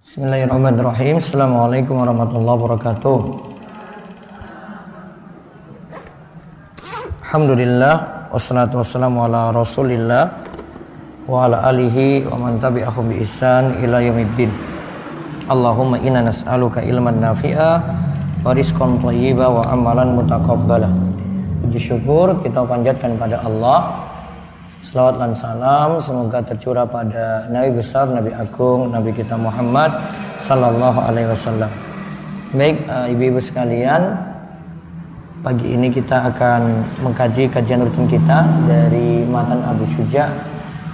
Bismillahirrahmanirrahim. Assalamualaikum warahmatullahi wabarakatuh. Alhamdulillah, wassalatu wassalamu ala rasulillah wa ala alihi wa man tabi'ahum bi ihsan ila yaumiddin. Allahumma inna nas'aluka ilman nafi'a wa rizqan thayyiba wa amalan mutaqabbala. Puji syukur kita panjatkan pada Allah. Selawat dan salam semoga tercurah pada Nabi besar, Nabi agung, Nabi kita Muhammad sallallahu alaihi wasallam. Baik, ibu-ibu sekalian, pagi ini kita akan mengkaji kajian rutin kita dari Matan Abu Syuja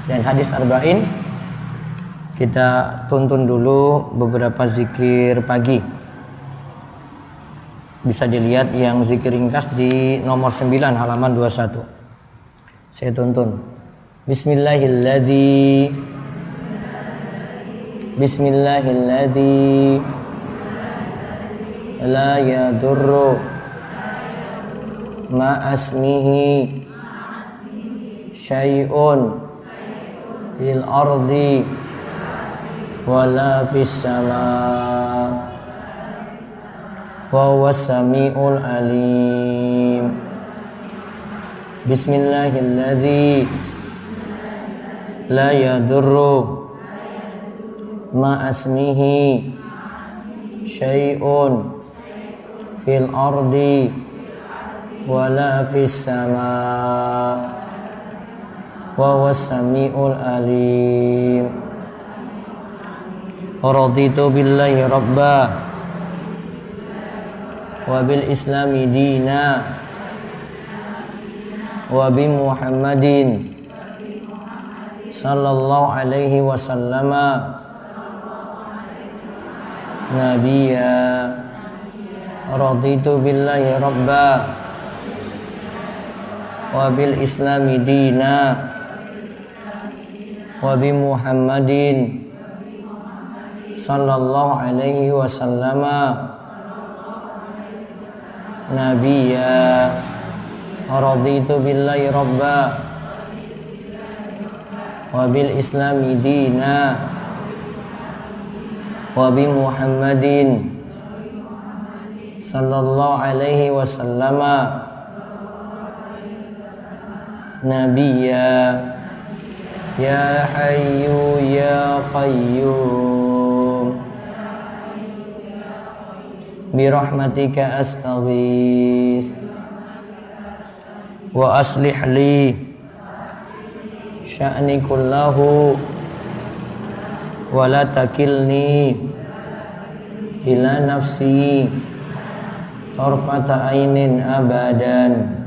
dan hadis arba'in. Kita tuntun dulu beberapa zikir pagi. Bisa dilihat yang zikir ringkas di nomor 9 halaman 21. Saya tuntun. Bismillahilladzi la yadurru ma'asmihi syai'un fil ardi wala fis sama' wa huwas sami'ul alim. Bismillahilladzi la yadurru ma'asmihi syai'un fil ardi wala fis sama' wa huwas sami'ul alim. Raditu billahi rabba wa bil islami dina wa bi Muhammadin sallallahu alaihi wasallama nabiyya. Raditu billahi rabba wa bil islami dina wa bi Muhammadin sallallahu alaihi wasallama nabiyya. Raditu billahi rabba wa bil islami dina wa bi Muhammadin sallallahu alaihi wasallama nabiyya. Ya hayyu ya qayyum bi rahmatika astaghis wa aslih li sya'ni kullahu wa la takilni ila nafsi tarfata ainin abadan.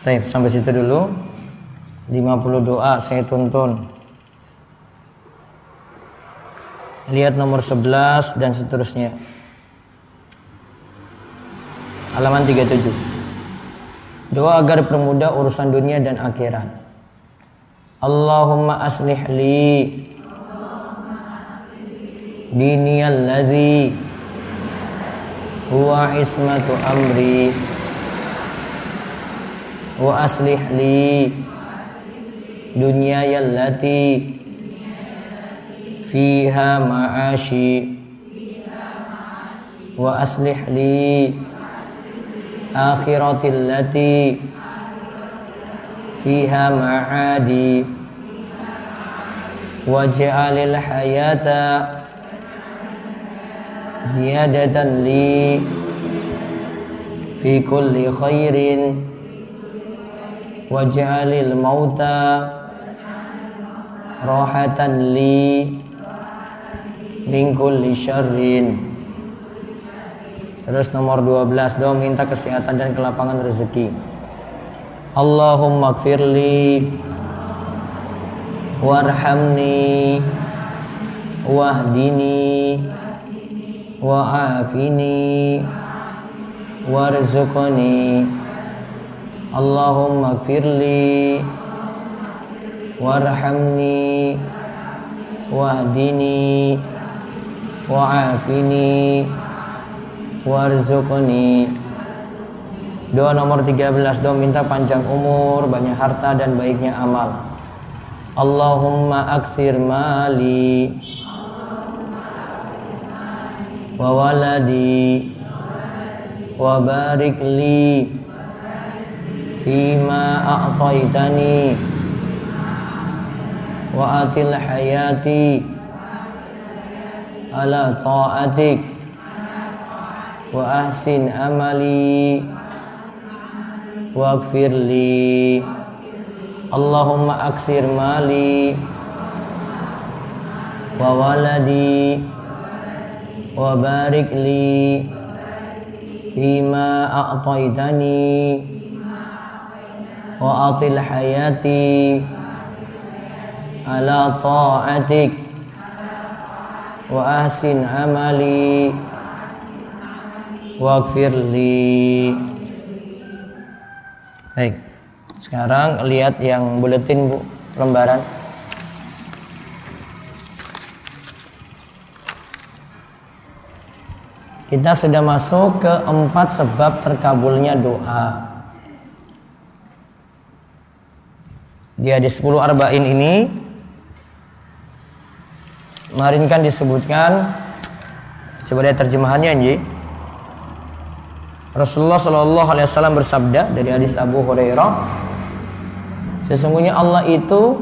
Baik, sampai situ dulu. 50 doa saya tuntun. Lihat nomor 11 dan seterusnya. Halaman 37. Doa agar permudah urusan dunia dan akhirat. Allahumma aslih li dini alladhi huwa ismatu amri wa aslih li dunyaya allati fiha ma'ashi wa aslih li akhiratil lati fiha ma'adi waj'alil hayata ziyadatan li fi kulli khairin waj'alil mauta rahatan li min kulli syarrin. Terus nomor 12, doa minta kesehatan dan kelapangan rezeki. Allahumma gfirli warhamni wahdini wa'afini warzuqni. Allahumma gfirli warhamni wahdini wa'afini warzuqni. Doa nomor 13, doa minta panjang umur, banyak harta dan baiknya amal. Allahumma aksir mali wa waladi wa barik li fima a'taitani wa atil hayati ala ta'atik wa ahsin amali waghfir li. Allahumma aksir mali wa waladi wa barik li fima a'taitani wa atil hayati ala ta'atik wa ahsin amali waghfir li. Baik, sekarang lihat yang buletin Bu, lembaran. Kita sudah masuk ke 4 sebab terkabulnya doa. Di hadis 10 arba'in ini kemarin kan disebutkan, coba lihat terjemahannya Nji. Rasulullah SAW bersabda dari hadis Abu Hurairah, sesungguhnya Allah itu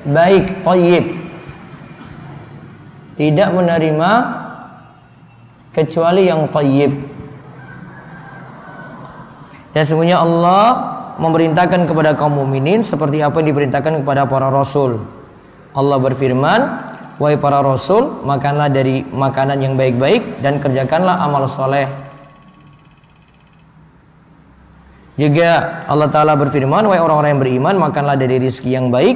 baik, thayyib, tidak menerima kecuali yang thayyib. Dan sesungguhnya Allah memerintahkan kepada kaum mukminin seperti apa yang diperintahkan kepada para rasul. Allah berfirman, wahai para rasul, makanlah dari makanan yang baik-baik dan kerjakanlah amal soleh. Juga Allah Ta'ala berfirman, wahai orang-orang yang beriman, makanlah dari rizki yang baik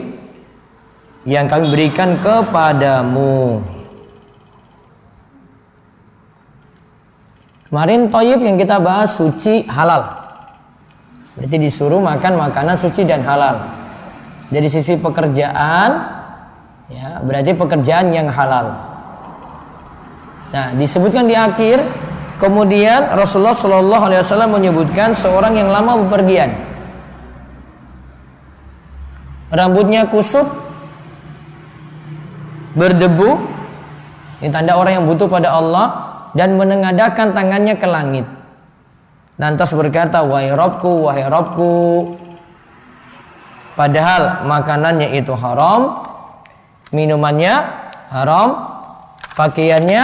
yang kami berikan kepadamu. Kemarin thayyib yang kita bahas suci, halal. Berarti disuruh makan makanan suci dan halal. Dari sisi pekerjaan, ya, berarti pekerjaan yang halal. Nah, disebutkan di akhir, kemudian Rasulullah SAW menyebutkan seorang yang lama bepergian, rambutnya kusut, berdebu, ini tanda orang yang butuh pada Allah, dan menengadahkan tangannya ke langit. Lantas berkata, wahai Rabbku, padahal makanannya itu haram, minumannya haram, pakaiannya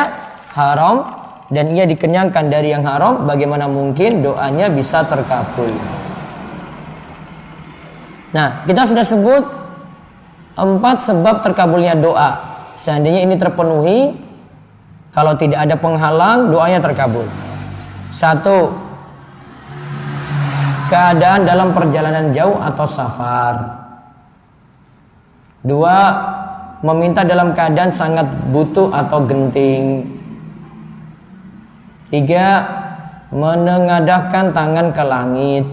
haram, dan ia dikenyangkan dari yang haram, bagaimana mungkin doanya bisa terkabul? Nah, kita sudah sebut 4 sebab terkabulnya doa. Seandainya ini terpenuhi, kalau tidak ada penghalang, doanya terkabul. 1. Keadaan dalam perjalanan jauh atau safar. 2. Meminta dalam keadaan sangat butuh atau genting. 3. Menengadahkan tangan ke langit.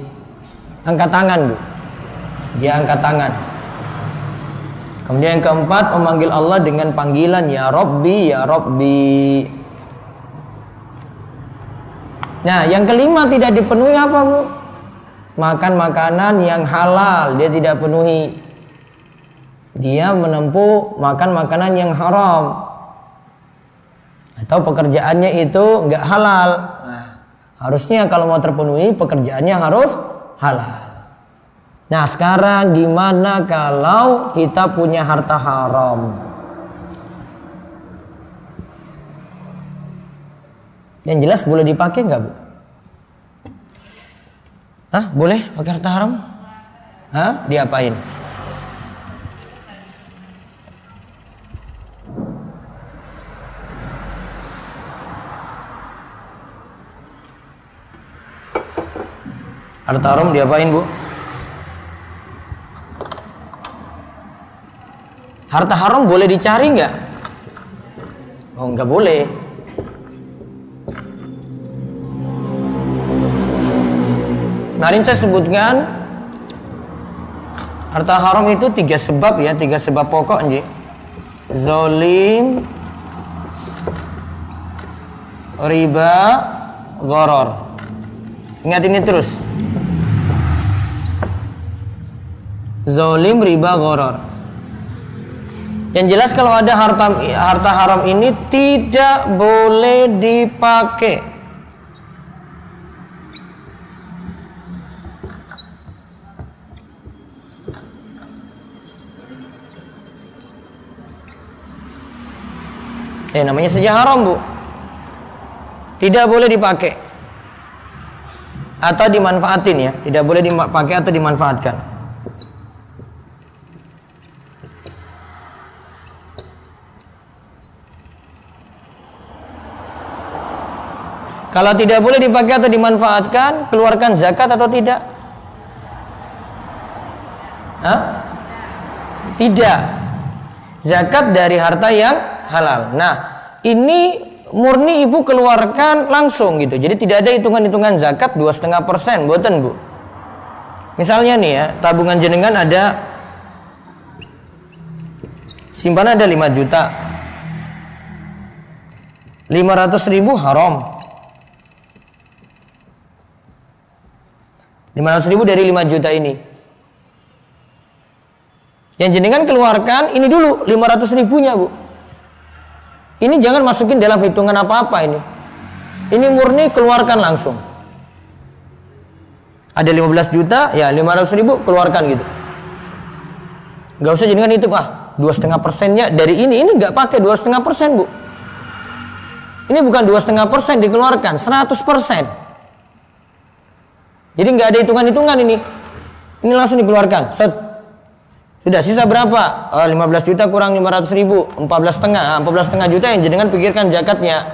Angkat tangan, Bu. Dia angkat tangan. Kemudian yang keempat, memanggil Allah dengan panggilan ya Rabbi, ya Rabbi. Nah, yang kelima tidak dipenuhi apa, Bu? Makan makanan yang halal dia tidak penuhi. Dia menempuh makan makanan yang haram, atau pekerjaannya itu enggak halal. Nah, harusnya kalau mau terpenuhi pekerjaannya harus halal. Nah, sekarang gimana kalau kita punya harta haram? Yang jelas boleh dipakai nggak, Bu? Hah? Boleh pakai harta haram? Hah? Diapain? Harta haram diapain, Bu? Harta haram boleh dicari nggak? Oh, nggak boleh. Kemarin saya sebutkan harta haram itu 3 sebab ya, 3 sebab pokok nji. Zolim, riba, gharar. Ingat ini terus. zalim, riba, gharar. Yang jelas kalau ada harta haram ini tidak boleh dipakai. Namanya saja haram, Bu. Tidak boleh dipakai atau dimanfaatin ya. Tidak boleh dipakai atau dimanfaatkan. Kalau tidak boleh dipakai atau dimanfaatkan, keluarkan zakat atau tidak? Hah? Tidak. Zakat dari harta yang halal. Nah, ini murni ibu keluarkan langsung gitu. Jadi tidak ada hitungan-hitungan zakat 2,5%, mboten, Bu. Misalnya nih ya, tabungan jenengan ada simpanan ada 5 juta. 500.000 haram. 500.000 dari 5 juta ini. Yang jenengan keluarkan ini dulu 500.000-nya, Bu. Ini jangan masukin dalam hitungan apa-apa ini. Ini murni keluarkan langsung. Ada 15 juta, ya 500.000 keluarkan gitu. Gak usah jenengan hitung 2,5%-nya dari ini nggak pakai 2,5%, Bu. Ini bukan 2,5% dikeluarkan, 100%. Jadi nggak ada hitungan-hitungan ini. Ini langsung dikeluarkan. Set. Sudah sisa berapa? 15 juta kurang 500.000, 14,5 juta yang jenengan pikirkan zakatnya.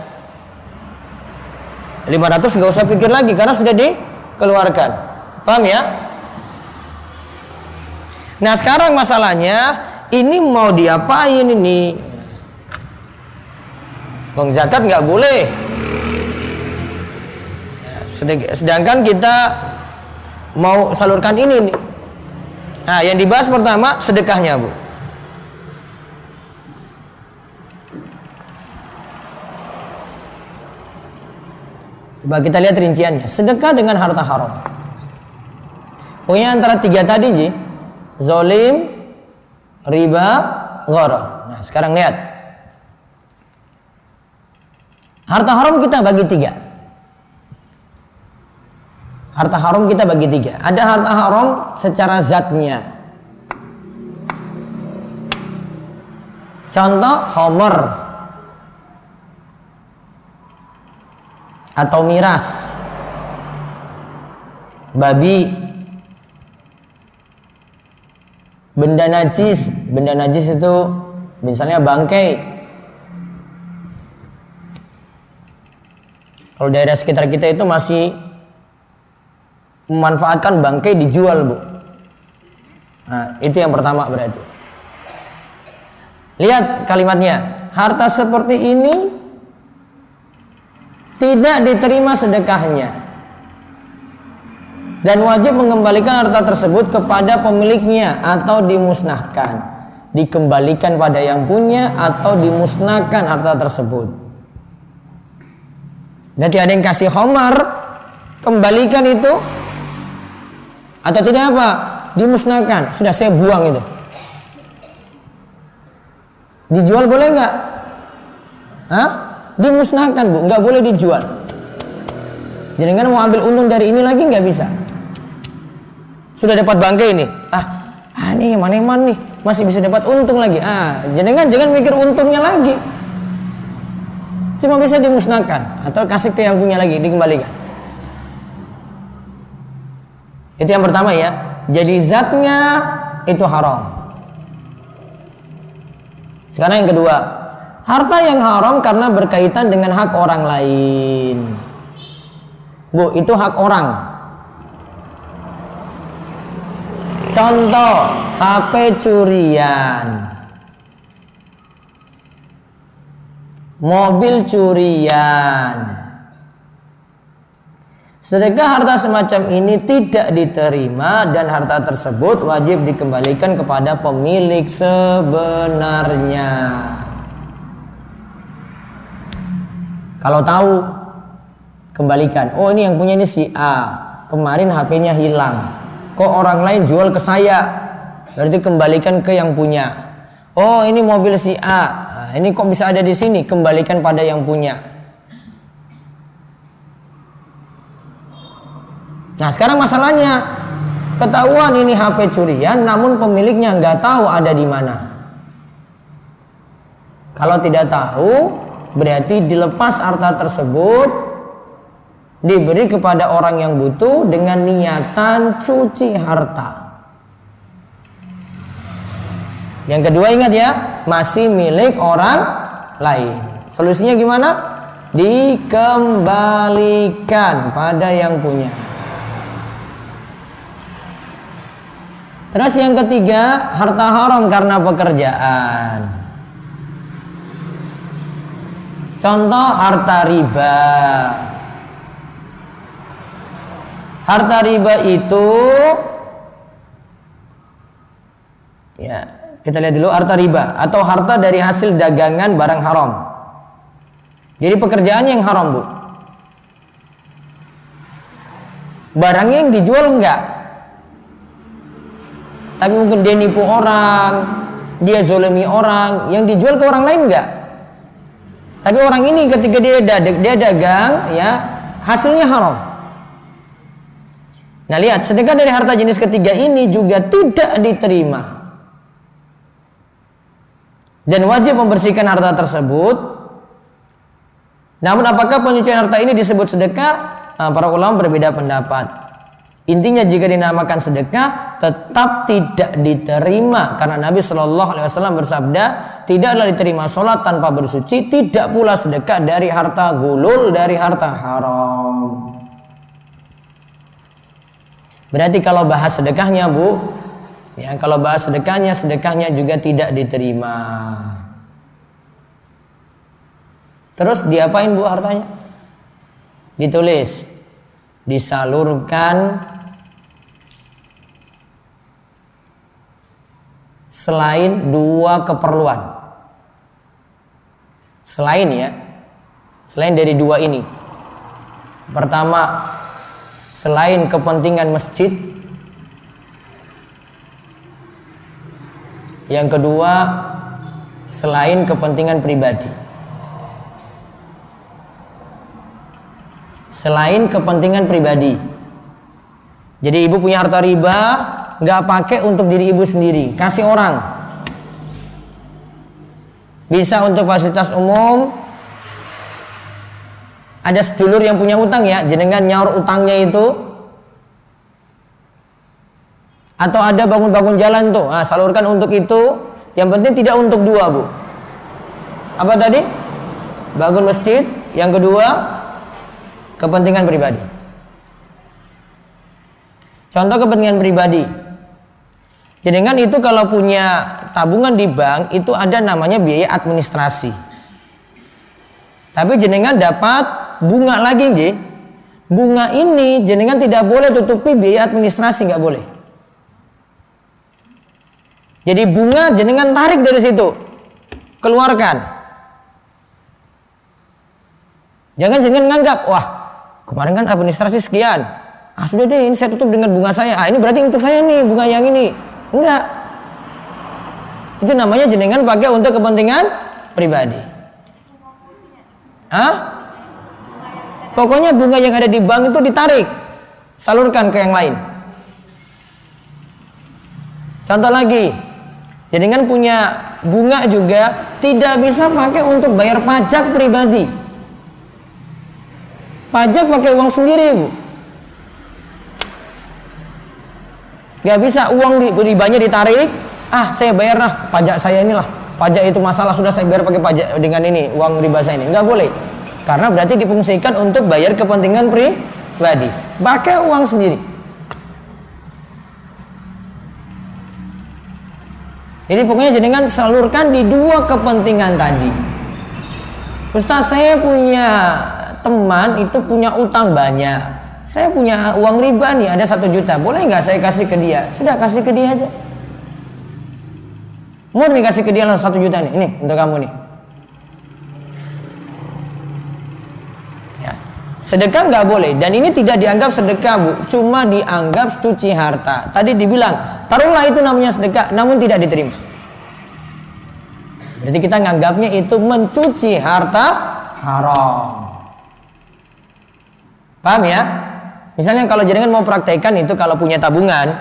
500 nggak usah pikir lagi karena sudah dikeluarkan. Paham ya? Nah sekarang masalahnya ini mau diapain ini? Bang zakat nggak boleh. Sedangkan kita mau salurkan ini nih. Nah, yang dibahas pertama sedekahnya, Bu. Coba kita lihat rinciannya. Sedekah dengan harta haram. Pokoknya antara 3 tadi, Ji. Zalim, riba, gharar. Nah, sekarang lihat. Harta haram kita bagi 3. Harta haram kita bagi 3. Ada harta haram secara zatnya. Contoh khamr atau miras, babi, benda najis. Benda najis itu misalnya bangkai. Kalau daerah sekitar kita itu masih memanfaatkan bangkai dijual, Bu. Nah, itu yang pertama berarti. Lihat kalimatnya. Harta seperti ini tidak diterima sedekahnya dan wajib mengembalikan harta tersebut kepada pemiliknya atau dimusnahkan. Dikembalikan pada yang punya atau dimusnahkan harta tersebut. Berarti ada yang kasih khamar, kembalikan itu. Atau tidak apa? Dimusnahkan. Sudah saya buang itu. Dijual boleh nggak? Dimusnahkan, Bu. Nggak boleh dijual. Jadi kan mau ambil untung dari ini lagi nggak bisa. Sudah dapat bangkai ini. Ini mana nih? Masih bisa dapat untung lagi. Jangan mikir untungnya lagi. Cuma bisa dimusnahkan atau kasih ke yang punya lagi, dikembalikan. Itu yang pertama ya. Jadi zatnya itu haram. Sekarang yang kedua, harta yang haram karena berkaitan dengan hak orang lain. Bu, itu hak orang. Contoh, HP curian, mobil curian. Sedekah harta semacam ini tidak diterima dan harta tersebut wajib dikembalikan kepada pemilik sebenarnya. Kalau tahu, kembalikan. Oh, ini yang punya ini si A. Kemarin HP-nya hilang. Kok orang lain jual ke saya? berarti kembalikan ke yang punya. Oh, ini mobil si A, nah, ini kok bisa ada di sini, kembalikan pada yang punya. Nah, sekarang masalahnya, ketahuan ini HP curian, namun pemiliknya nggak tahu ada di mana. Kalau tidak tahu, berarti dilepas harta tersebut, diberi kepada orang yang butuh dengan niatan cuci harta. Yang kedua ingat ya, masih milik orang lain. Solusinya gimana? Dikembalikan pada yang punya. Terus yang ketiga, harta haram karena pekerjaan. Contoh harta riba. Harta riba itu, ya kita lihat dulu harta riba atau harta dari hasil dagangan barang haram. Jadi pekerjaan yang haram, Bu. Barangnya yang dijual enggak, tapi mungkin dia nipu orang, dia zolimi orang, yang dijual ke orang lain enggak. Tapi orang ini ketika dia dagang, ya hasilnya haram. Nah lihat, sedekah dari harta jenis ketiga ini juga tidak diterima. Dan wajib membersihkan harta tersebut. Namun apakah penyucian harta ini disebut sedekah? Nah, para ulama berbeda pendapat. Intinya jika dinamakan sedekah tetap tidak diterima karena Nabi Shallallahu Alaihi Wasallam bersabda, tidaklah diterima sholat tanpa bersuci, tidak pula sedekah dari harta gulul, dari harta haram. Berarti kalau bahas sedekahnya, Bu, ya kalau bahas sedekahnya juga tidak diterima. Terus diapain, Bu, hartanya? Ditulis, disalurkan selain dua keperluan. Selain dari dua ini. Pertama, selain kepentingan masjid. Yang kedua, selain kepentingan pribadi. Selain kepentingan pribadi. Jadi ibu punya harta riba, nggak pakai untuk diri ibu sendiri, kasih orang. Bisa untuk fasilitas umum. Ada sedulur yang punya utang ya, jenengan nyaur utangnya itu. Atau ada bangun-bangun jalan tuh, nah, salurkan untuk itu. Yang penting tidak untuk dua, Bu. Apa tadi? Bangun masjid. Yang kedua, kepentingan pribadi. Contoh kepentingan pribadi. Jenengan itu kalau punya tabungan di bank itu ada namanya biaya administrasi. Tapi jenengan dapat bunga lagi, Nji. Bunga ini jenengan tidak boleh tutupi biaya administrasi, nggak boleh. Jadi bunga jenengan tarik dari situ, keluarkan. Jangan jenengan nganggap, wah kemarin kan administrasi sekian. Ah sudah deh, ini saya tutup dengan bunga saya. Ah ini berarti untuk saya nih bunga yang ini. Enggak. Itu namanya jenengan pakai untuk kepentingan pribadi. Hah? Pokoknya bunga yang ada di bank itu ditarik, salurkan ke yang lain. Contoh lagi, jenengan punya bunga juga tidak bisa pakai untuk bayar pajak pribadi. Pajak pakai uang sendiri, Bu. Gak bisa uang ribanya ditarik. Ah, saya bayar lah pajak saya inilah. Pajak itu masalah sudah saya bayar pakai pajak dengan ini uang riba saya ini. Nggak boleh. Karena berarti difungsikan untuk bayar kepentingan pribadi. Pakai uang sendiri. Jadi pokoknya jenengan salurkan di dua kepentingan tadi. Ustadz, saya punya teman itu punya utang banyak. Saya punya uang riba nih, ada 1 juta. Boleh nggak saya kasih ke dia? Sudah, kasih ke dia aja. Murni kasih ke dia langsung 1 juta nih. Ini untuk kamu nih. Ya. Sedekah nggak boleh. Dan ini tidak dianggap sedekah, Bu. Cuma dianggap cuci harta. Tadi dibilang taruhlah itu namanya sedekah, namun tidak diterima. Berarti kita nganggapnya itu mencuci harta haram. Paham ya? Misalnya kalau jenengan mau praktekkan itu, kalau punya tabungan,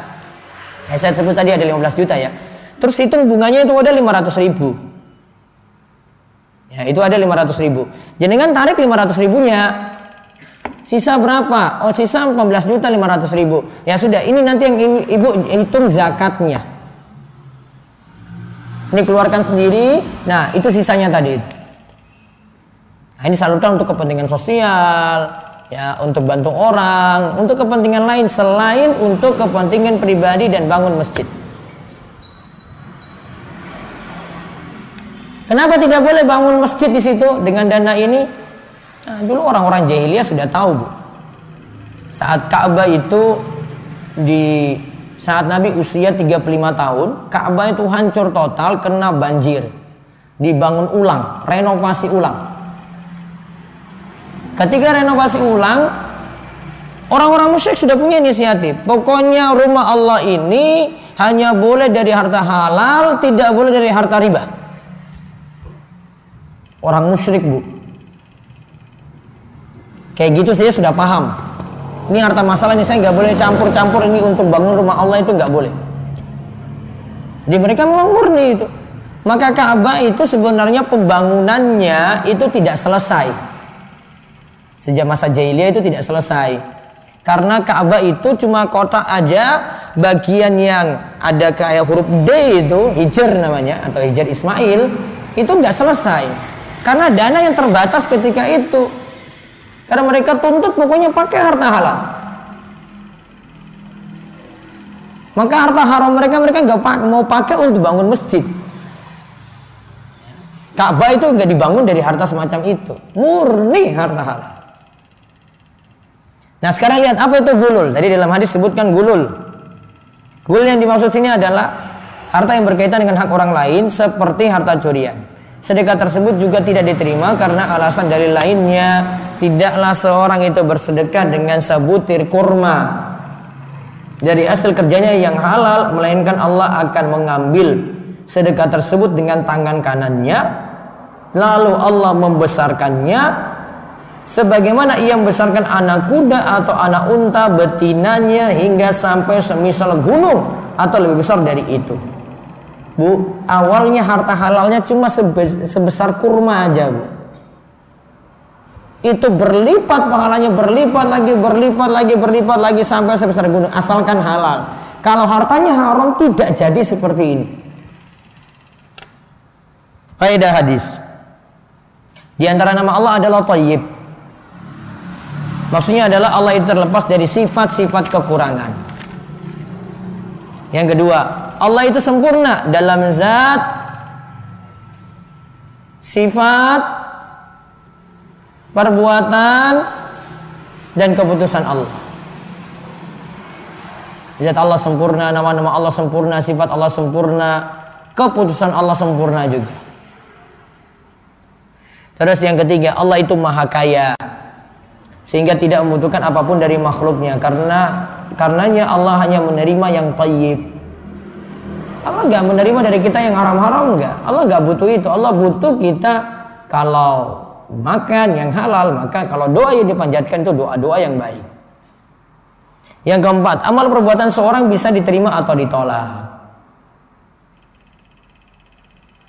saya sebut tadi ada 15 juta ya, terus hitung bunganya itu ada 500.000. Ya, itu ada 500.000. Jenengan tarik 500.000-nya. Sisa berapa? Oh, sisa 14.500.000. Ya sudah, ini nanti yang ibu hitung zakatnya. Ini keluarkan sendiri. Nah, itu sisanya tadi. Nah, ini salurkan untuk kepentingan sosial, ya, untuk bantu orang, untuk kepentingan lain selain untuk kepentingan pribadi dan bangun masjid. Kenapa tidak boleh bangun masjid di situ dengan dana ini? Nah, dulu orang-orang jahiliyah sudah tahu, Bu. Saat Ka'bah itu saat Nabi usia 35 tahun, Ka'bah itu hancur total, kena banjir. Dibangun ulang, renovasi ulang. Ketika renovasi ulang, orang-orang musyrik sudah punya inisiatif. Pokoknya rumah Allah ini hanya boleh dari harta halal, tidak boleh dari harta riba. Orang musyrik, Bu. Kayak gitu saya sudah paham. Ini harta masalahnya, saya nggak boleh campur-campur ini untuk bangun rumah Allah, itu nggak boleh. Jadi mereka memang murni itu. Maka Ka'bah itu sebenarnya pembangunannya itu tidak selesai. Sejak masa jahiliyah itu tidak selesai. Karena Ka'bah itu cuma kotak aja, bagian yang ada kayak huruf D itu, Hijr namanya, atau Hijr Ismail, itu nggak selesai. Karena dana yang terbatas ketika itu. Karena mereka tuntut pokoknya pakai harta halal. Maka harta haram mereka nggak mau pakai untuk bangun masjid. Ka'bah itu nggak dibangun dari harta semacam itu, murni harta halal. Nah sekarang lihat apa itu gulul. Tadi dalam hadis sebutkan gulul. Gulul yang dimaksud sini adalah harta yang berkaitan dengan hak orang lain seperti harta curian. Sedekah tersebut juga tidak diterima karena alasan dari lainnya. Tidaklah seorang itu bersedekah dengan sebutir kurma dari hasil kerjanya yang halal, melainkan Allah akan mengambil sedekah tersebut dengan tangan kanannya, lalu Allah membesarkannya sebagaimana ia membesarkan anak kuda atau anak unta betinanya hingga sampai semisal gunung atau lebih besar dari itu. Bu, awalnya harta halalnya cuma sebesar kurma aja, Bu. Itu berlipat pahalanya, berlipat lagi sampai sebesar gunung, asalkan halal. Kalau hartanya haram tidak jadi seperti ini. Faedah hadis. Di antara nama Allah adalah Thayyib. Maksudnya adalah Allah itu terlepas dari sifat-sifat kekurangan. Yang kedua, Allah itu sempurna dalam zat, sifat, perbuatan, dan keputusan Allah. Zat Allah sempurna, nama-nama Allah sempurna, sifat Allah sempurna, keputusan Allah sempurna juga. Terus yang ketiga, Allah itu maha kaya, sehingga tidak membutuhkan apapun dari makhluknya. Karenanya Allah hanya menerima yang thayyib. Allah gak menerima dari kita yang haram-haram, enggak. Allah gak butuh itu. Allah butuh kita kalau makan yang halal, maka kalau doa yang dipanjatkan itu doa-doa yang baik. Yang keempat, amal perbuatan seorang bisa diterima atau ditolak.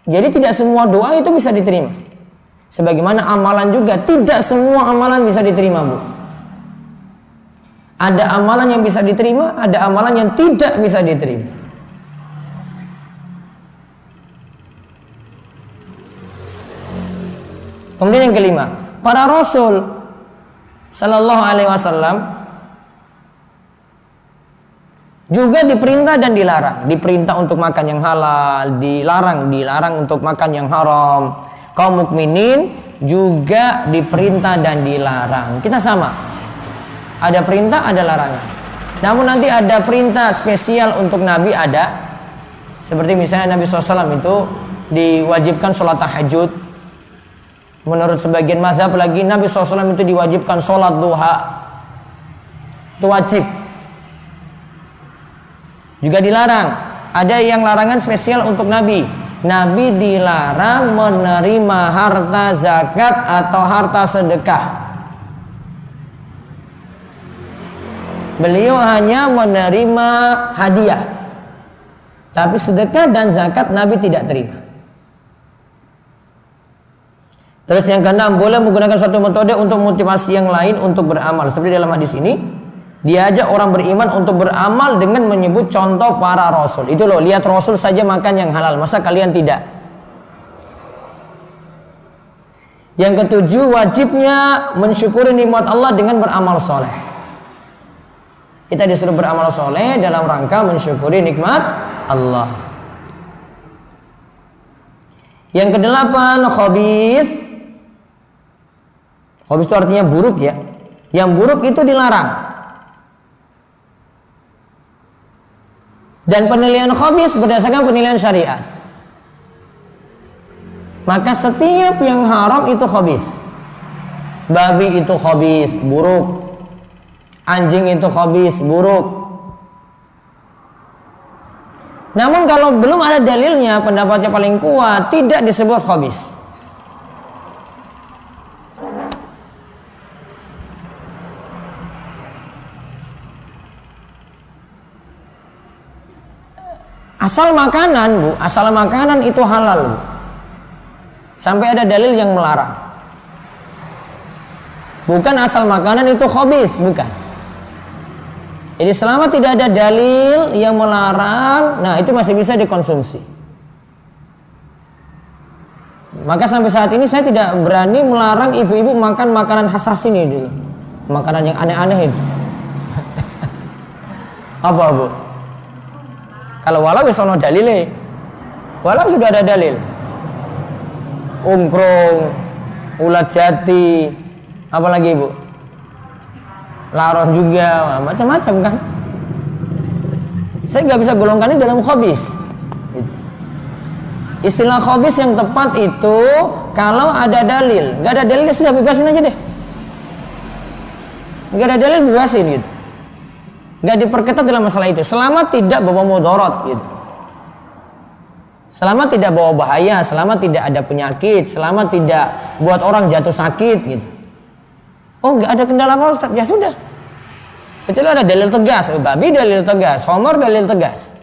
Jadi tidak semua doa itu bisa diterima. Sebagaimana amalan juga tidak semua amalan bisa diterima, Bu. Ada amalan yang bisa diterima, ada amalan yang tidak bisa diterima. Kemudian yang kelima, para Rasul Sallallahu Alaihi Wasallam juga diperintah dan dilarang. Diperintah untuk makan yang halal, dilarang untuk makan yang haram. Kaum mukminin juga diperintah dan dilarang. Kita sama, ada perintah, ada larangan. Namun nanti ada perintah spesial untuk Nabi ada. Seperti misalnya Nabi SAW itu diwajibkan sholat tahajud. Menurut sebagian mazhab lagi Nabi SAW itu diwajibkan sholat duha. Itu wajib. juga dilarang. Ada yang larangan spesial untuk Nabi. Nabi dilarang menerima harta zakat atau harta sedekah. Beliau hanya menerima hadiah. Tapi sedekah dan zakat Nabi tidak terima. Terus yang keenam, boleh menggunakan suatu metode untuk motivasi yang lain untuk beramal. Seperti dalam hadis ini, diajak orang beriman untuk beramal dengan menyebut contoh para rasul. Itu loh, lihat rasul saja makan yang halal, masa kalian tidak? Yang ketujuh, wajibnya mensyukuri nikmat Allah dengan beramal soleh. Kita disuruh beramal soleh dalam rangka mensyukuri nikmat Allah. Yang kedelapan, khabith. Khabith itu artinya buruk ya. Yang buruk itu dilarang. Dan penilaian khabith berdasarkan penilaian syariat. Maka setiap yang haram itu khabith. Babi itu khabith, buruk. Anjing itu khabith, buruk. Namun kalau belum ada dalilnya, pendapatnya paling kuat, tidak disebut khabith. Asal makanan, Bu, asal makanan itu halal, Bu. Sampai ada dalil yang melarang. Bukan asal makanan itu khabith, bukan. Jadi selama tidak ada dalil yang melarang, nah itu masih bisa dikonsumsi. Maka sampai saat ini saya tidak berani melarang ibu-ibu makan makanan khas ini dulu. Makanan yang aneh-aneh itu. Apa, Bu? Kalau walau wis ono dalile. Walau sudah ada dalil. Ungkrung, ulat jati, apalagi Bu? Laron juga, macam-macam kan. Saya nggak bisa golongkan ini dalam khabith. Istilah khabith yang tepat itu kalau ada dalil. Nggak ada dalil sudah bebasin aja deh. Nggak ada dalil bebasin gitu. Nggak diperketat dalam masalah itu. Selama tidak bawa mudarat gitu. Selama tidak bawa bahaya, selama tidak ada penyakit, selama tidak buat orang jatuh sakit gitu. Oh, nggak ada kendala apa Ustaz? Ya sudah. Kecuali ada dalil tegas, babi dalil tegas, khamar dalil tegas.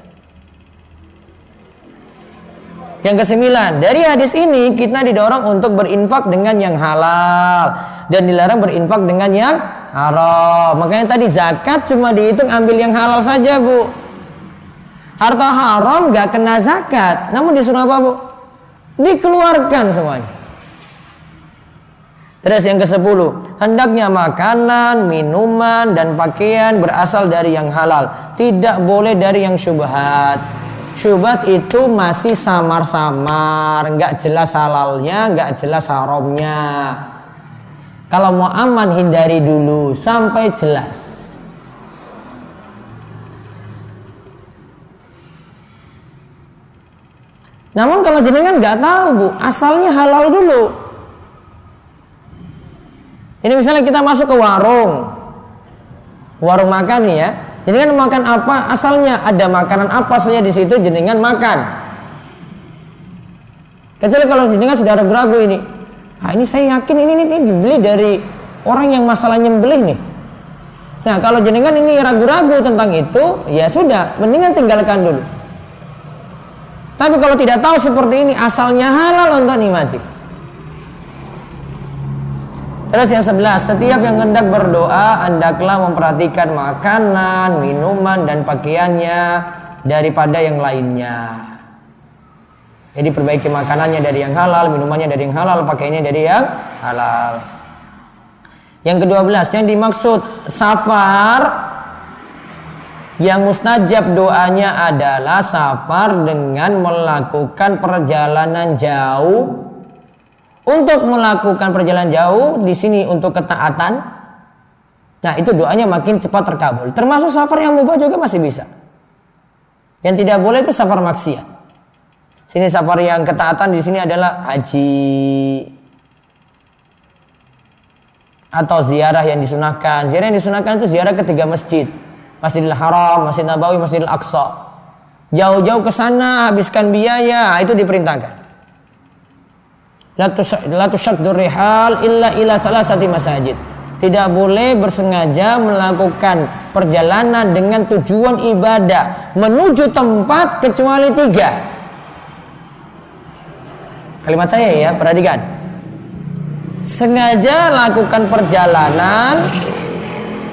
Yang kesembilan, dari hadis ini kita didorong untuk berinfak dengan yang halal dan dilarang berinfak dengan yang haram. Makanya tadi zakat cuma dihitung ambil yang halal saja, Bu. Harta haram nggak kena zakat, namun disuruh apa, Bu? Dikeluarkan semuanya. Terus yang ke-10, hendaknya makanan, minuman, dan pakaian berasal dari yang halal. Tidak boleh dari yang syubhat. Syubhat itu masih samar-samar, nggak jelas halalnya, nggak jelas haramnya. Kalau mau aman hindari dulu sampai jelas. Namun kalau jenengan nggak tahu, Bu, asalnya halal dulu. Ini misalnya kita masuk ke warung makan nih ya. Jenengan makan apa? Asalnya ada makanan apa saja di situ jenengan makan. Kecuali kalau jenengan sudah ragu-ragu ini. Ah, ini saya yakin ini dibeli dari orang yang masalah nyembelih nih. Nah, kalau jenengan ini ragu-ragu tentang itu, ya sudah, mendingan tinggalkan dulu. Tapi kalau tidak tahu seperti ini, asalnya halal untuk nikmati. Terus yang 11, setiap yang hendak berdoa hendaklah memperhatikan makanan, minuman, dan pakaiannya daripada yang lainnya. Jadi perbaiki makanannya dari yang halal, minumannya dari yang halal, pakaiannya dari yang halal. Yang ke-12, yang dimaksud safar yang mustajab doanya adalah safar dengan melakukan perjalanan jauh. Untuk melakukan perjalanan jauh di sini untuk ketaatan. Nah, itu doanya makin cepat terkabul. Termasuk safar yang mubah juga masih bisa. Yang tidak boleh itu safar maksiat. Sini safar yang ketaatan di sini adalah haji atau ziarah yang disunahkan. Ziarah yang disunahkan itu ziarah ke 3 masjid. Masjidil Haram, Masjid Nabawi, Masjidil Aqsa. jauh-jauh ke sana, habiskan biaya, itu diperintahkan. La tusyaddur rihal illa ila salasati masajid. Tidak boleh bersengaja melakukan perjalanan dengan tujuan ibadah menuju tempat kecuali 3. Kalimat saya ya, perhatikan. Sengaja lakukan perjalanan,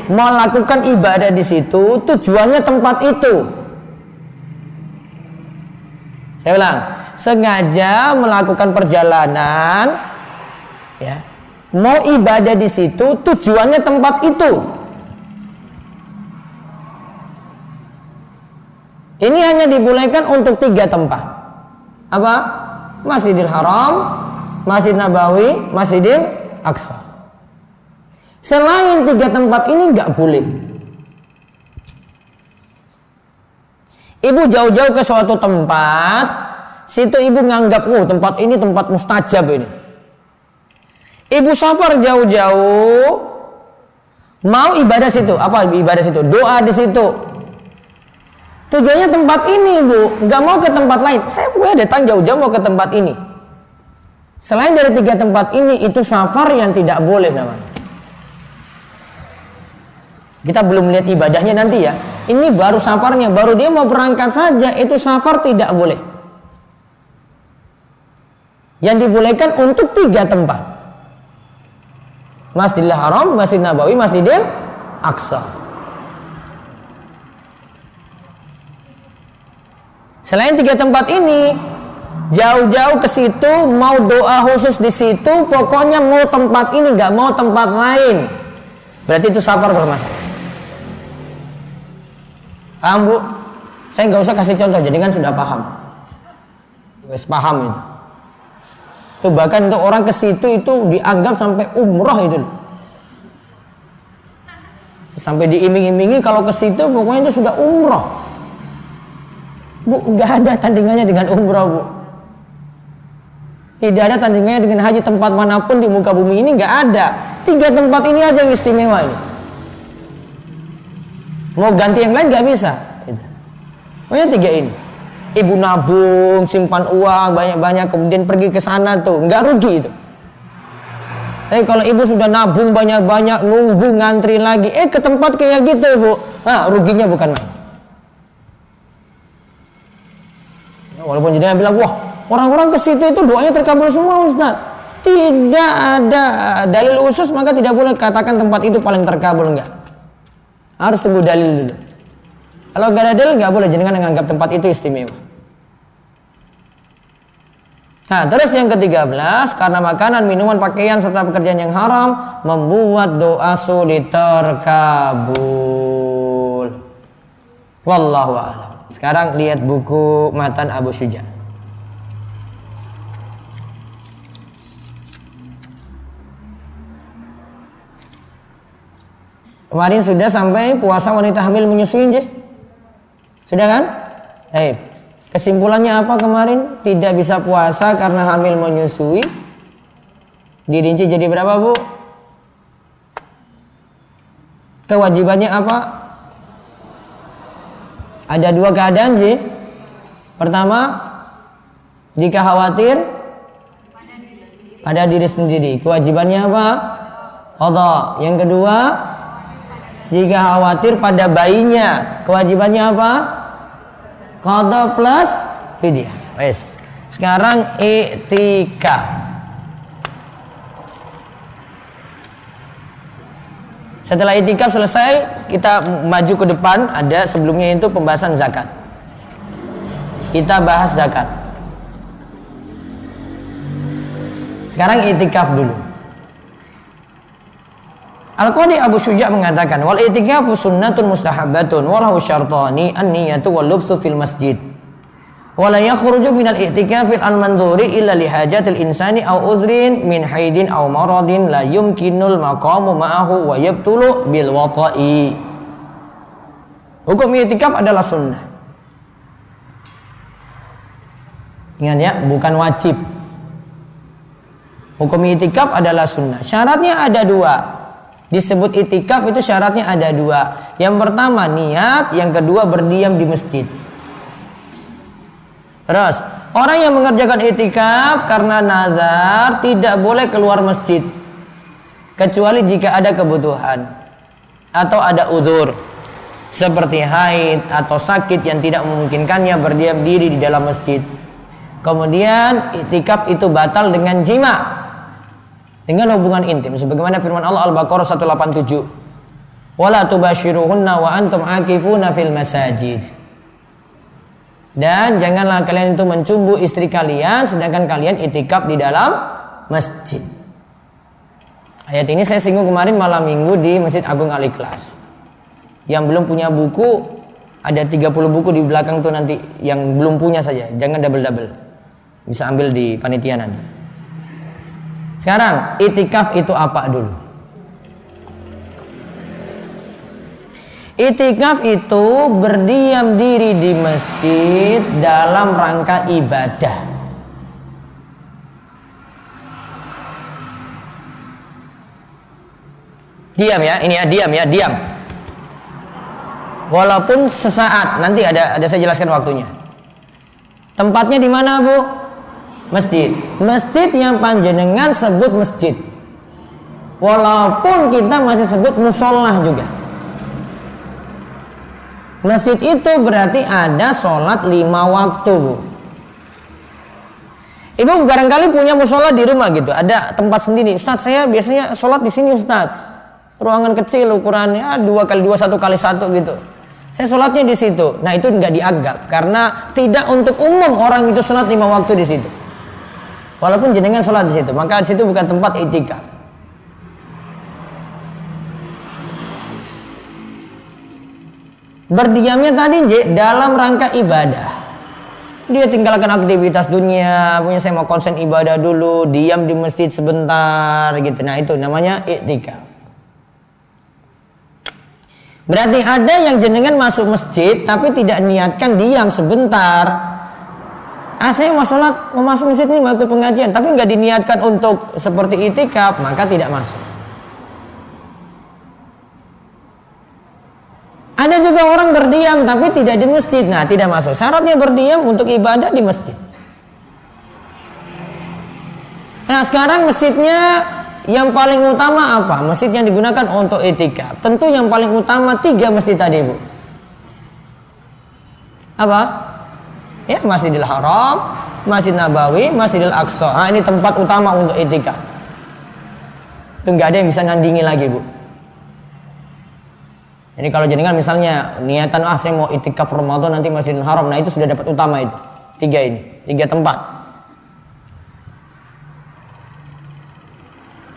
melakukan ibadah di situ, tujuannya tempat itu. Saya ulang, sengaja melakukan perjalanan, ya, mau ibadah di situ, tujuannya tempat itu. Ini hanya dibolehkan untuk 3 tempat. Apa? Masjidil Haram, Masjid Nabawi, Masjidil Aqsa. Selain 3 tempat ini nggak boleh. Ibu jauh-jauh ke suatu tempat, situ ibu nganggap, tempat ini tempat mustajab ini. Ibu safar jauh-jauh, mau ibadah situ. Apa ibadah situ? Doa di situ. Tujuannya tempat ini, ibu, nggak mau ke tempat lain. Saya boleh datang jauh-jauh mau ke tempat ini. Selain dari 3 tempat ini, itu safar yang tidak boleh namanya. Kita belum lihat ibadahnya nanti ya. Ini baru safarnya, baru dia mau berangkat saja, itu safar tidak boleh. Yang dibolehkan untuk 3 tempat. Masjidil Haram, Masjid Nabawi, Masjidil Aqsa. Selain 3 tempat ini, jauh-jauh ke situ, mau doa khusus di situ, pokoknya mau tempat ini, nggak mau tempat lain. Berarti itu safar bermasalah. Paham, Bu? Saya nggak usah kasih contoh, jadi kan sudah paham. Wes paham itu. Tuh bahkan untuk orang ke situ itu dianggap sampai umroh itu. Sampai diiming-imingi kalau ke situ pokoknya itu sudah umroh. Bu, nggak ada tandingannya dengan umroh, Bu. Tidak ada tandingannya dengan haji. Tempat manapun di muka bumi ini nggak ada. 3 tempat ini aja yang istimewa ini. Mau ganti yang lain nggak bisa. Pokoknya 3 ini. Ibu nabung, simpan uang banyak-banyak, kemudian pergi ke sana tuh, nggak rugi itu. Tapi kalau ibu sudah nabung banyak-banyak, nunggu ngantri lagi, ke tempat kayak gitu, Bu, nah ruginya bukan main. Walaupun jenengan bilang, wah orang-orang ke situ itu doanya terkabul semua, Ustaz. Tidak ada dalil khusus, maka tidak boleh katakan tempat itu paling terkabul, enggak. Harus tunggu dalil dulu. Kalau enggak ada dalil, enggak boleh jenengan menganggap tempat itu istimewa. Nah, terus yang ke-13, karena makanan, minuman, pakaian serta pekerjaan yang haram membuat doa sulit terkabul. Wallahu a'lam. Sekarang lihat buku Matan Abu Syuja. Kemarin sudah sampai puasa wanita hamil menyusui, sudah kan? Kesimpulannya apa kemarin? Tidak bisa puasa karena hamil menyusui. Dirinci jadi berapa, Bu? Kewajibannya apa? Ada 2 keadaan, Ji. Pertama, jika khawatir pada diri sendiri, kewajibannya apa? Qadha. Yang kedua, jika khawatir pada bayinya, kewajibannya apa? Qadha plus fidyah. Wes. Sekarang i'tikaf. Setelah i'tikaf selesai, kita maju ke depan. Ada sebelumnya itu pembahasan zakat. Kita bahas zakat. Sekarang i'tikaf dulu. Al-Qadi Abu Syuja mengatakan, wal i'tikafu sunnatun mustahabbatun walahu syartani an-niyatu wal lubsu fil masjid. Wala yakhruju minal i'tikafil al-manzuri illa li hajatil insani aw uzrin min haidin aw maradin la yumkinul maqamu ma'ahu wa yabtulu bil wata'i. Hukum i'tikaf adalah sunnah. Ingat ya, bukan wajib. Hukum i'tikaf adalah sunnah. Syaratnya ada 2. Disebut i'tikaf itu syaratnya ada 2. Yang pertama niat, yang kedua berdiam di masjid. Terus, orang yang mengerjakan i'tikaf karena nazar tidak boleh keluar masjid kecuali jika ada kebutuhan atau ada udzur seperti haid atau sakit yang tidak memungkinkannya berdiam diri di dalam masjid. Kemudian i'tikaf itu batal dengan jima, dengan hubungan intim, sebagaimana firman Allah Al-Baqarah 187, wala tubashiruhunna wa antum akifuna fil masajid. Dan janganlah kalian itu mencumbu istri kalian sedangkan kalian i'tikaf di dalam masjid. Ayat ini saya singgung kemarin malam minggu di Masjid Agung Al-Ikhlas. Yang belum punya buku, ada 30 buku di belakang tuh nanti, yang belum punya saja, jangan double-double, bisa ambil di panitia nanti. Sekarang i'tikaf itu apa dulu? I'tikaf itu berdiam diri di masjid dalam rangka ibadah. Diam ya, ini ya, diam. Walaupun sesaat, nanti ada saya jelaskan waktunya. Tempatnya di mana, Bu? Masjid. Masjid yang panjenengan sebut masjid. Walaupun kita masih sebut musolah juga. Masjid itu berarti ada sholat 5 waktu, Bu. Ibu barangkali punya musola di rumah gitu, ada tempat sendiri. Ustadz, saya biasanya sholat di sini, Ustadz. Ruangan kecil ukurannya 2x2, 1x1 gitu. Saya sholatnya di situ. Nah, itu nggak dianggap karena tidak untuk umum orang itu sholat 5 waktu di situ. Walaupun jenengan sholat di situ, maka di situ bukan tempat i'tikaf. Berdiamnya tadi dalam rangka ibadah. Dia tinggalkan aktivitas dunia, punya saya mau konsen ibadah dulu, diam di masjid sebentar gitu. Nah, itu namanya i'tikaf. Berarti ada yang jenengan masuk masjid tapi tidak niatkan diam sebentar. Saya mau sholat, mau masuk masjid ini, mau ikut pengajian, tapi nggak diniatkan untuk seperti i'tikaf, maka tidak masuk. Ada juga orang berdiam tapi tidak di masjid, nah tidak masuk. Syaratnya berdiam untuk ibadah di masjid. Nah, sekarang masjidnya yang paling utama apa? Masjid yang digunakan untuk i'tikaf. Tentu yang paling utama 3 masjid tadi, Bu. Apa? Ya, Masjidil Haram, Masjid Nabawi, Masjidil Aqsa. Nah, ini tempat utama untuk i'tikaf. Itu nggak ada yang bisa nandingi lagi, Bu. Jadi kalau jenengan misalnya niatan saya mau i'tikaf Ramadan nanti Masjidil Haram, nah itu sudah dapat utama itu. 3 ini, 3 tempat.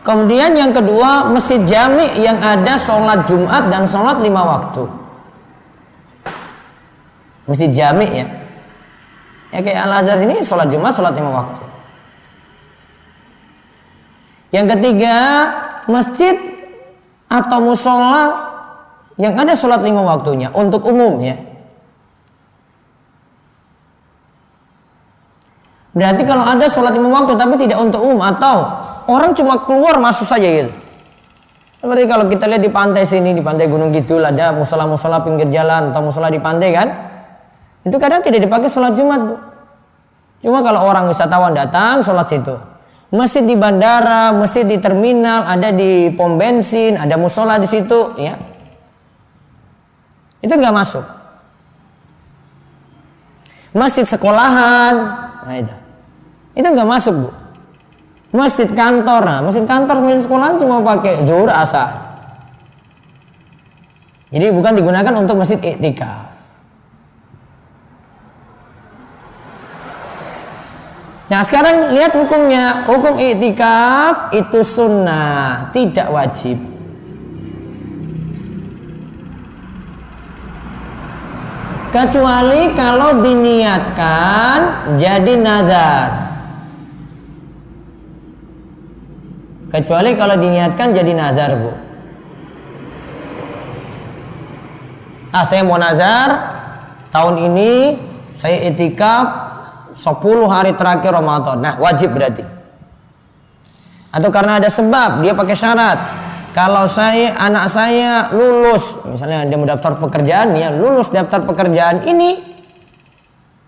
Kemudian yang kedua, masjid jami yang ada sholat Jumat dan sholat 5 waktu. Masjid jami ya. Ya kayak Al-Azhar sini sholat Jumat, sholat 5 waktu. Yang ketiga, masjid atau musola yang ada sholat 5 waktunya untuk umum ya. Berarti kalau ada sholat 5 waktu tapi tidak untuk umum atau orang cuma keluar masuk saja gitu. Seperti kalau kita lihat di pantai sini, di pantai Gunung Kidul ada musola-musola pinggir jalan atau musola di pantai kan. Itu kadang tidak dipakai sholat Jumat, Bu. Cuma kalau orang wisatawan datang sholat situ. Masjid di bandara, masjid di terminal, ada di pom bensin, ada musola di situ ya. Itu nggak masuk. Masjid sekolahan, nah itu nggak masuk, Bu. Masjid kantor, nah masjid kantor, masjid sekolahan cuma pakai zuhur asar. Jadi bukan digunakan untuk masjid i'tikaf. Nah sekarang lihat hukumnya. Hukum i'tikaf itu sunnah, tidak wajib. Kecuali kalau diniatkan jadi nazar. Kecuali kalau diniatkan jadi nazar, Bu. Saya mau nazar tahun ini saya i'tikaf 10 hari terakhir Ramadan. Nah, wajib berarti. Atau karena ada sebab, dia pakai syarat. Kalau anak saya lulus, misalnya dia mau daftar pekerjaan, ya lulus daftar pekerjaan ini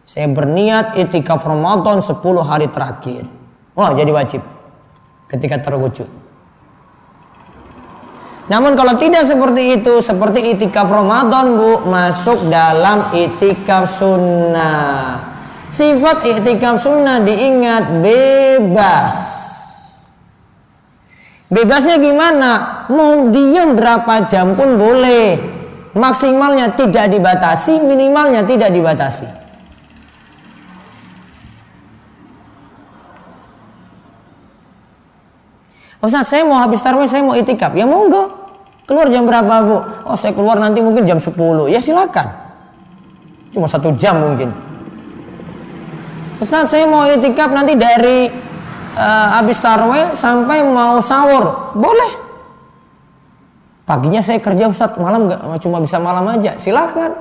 Saya berniat itikaf Ramadan 10 hari terakhir. Wah, jadi wajib ketika terwujud. Namun kalau tidak seperti itu, seperti itikaf Ramadan, Bu, masuk dalam itikaf sunnah. Sifat itikaf sunnah diingat bebas. Bebasnya gimana? Mau diam berapa jam pun boleh. Maksimalnya tidak dibatasi, minimalnya tidak dibatasi. Ustaz, saya mau habis tarawih, saya mau itikaf. Ya mau enggak? Keluar jam berapa, Bu? Oh, saya keluar nanti mungkin jam 10. Ya silakan. Cuma 1 jam mungkin. Ustaz, saya mau itikaf nanti dari habis tarawih sampai mau sahur. Boleh. Paginya saya kerja, Ustaz, malam enggak, cuma bisa malam aja. Silakan.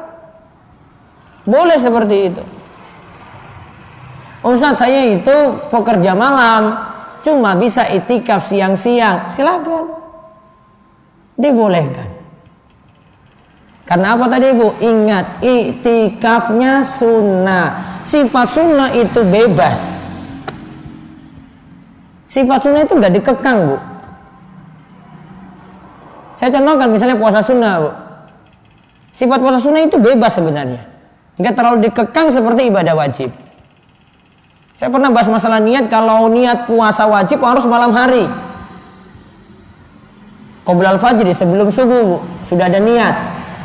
Boleh seperti itu. Ustaz, saya itu pekerja malam, cuma bisa itikaf siang-siang. Silakan, dibolehkan. Karena apa tadi, Bu? Ingat, itikafnya sunnah. Sifat sunnah itu bebas. Sifat sunnah itu gak dikekang, Bu. Saya contohkan misalnya puasa sunnah, Bu. Sifat puasa sunnah itu bebas sebenarnya, gak terlalu dikekang seperti ibadah wajib. Saya pernah bahas masalah niat. Kalau niat puasa wajib harus malam hari, qoblal fajri, sebelum subuh, Bu, sudah ada niat.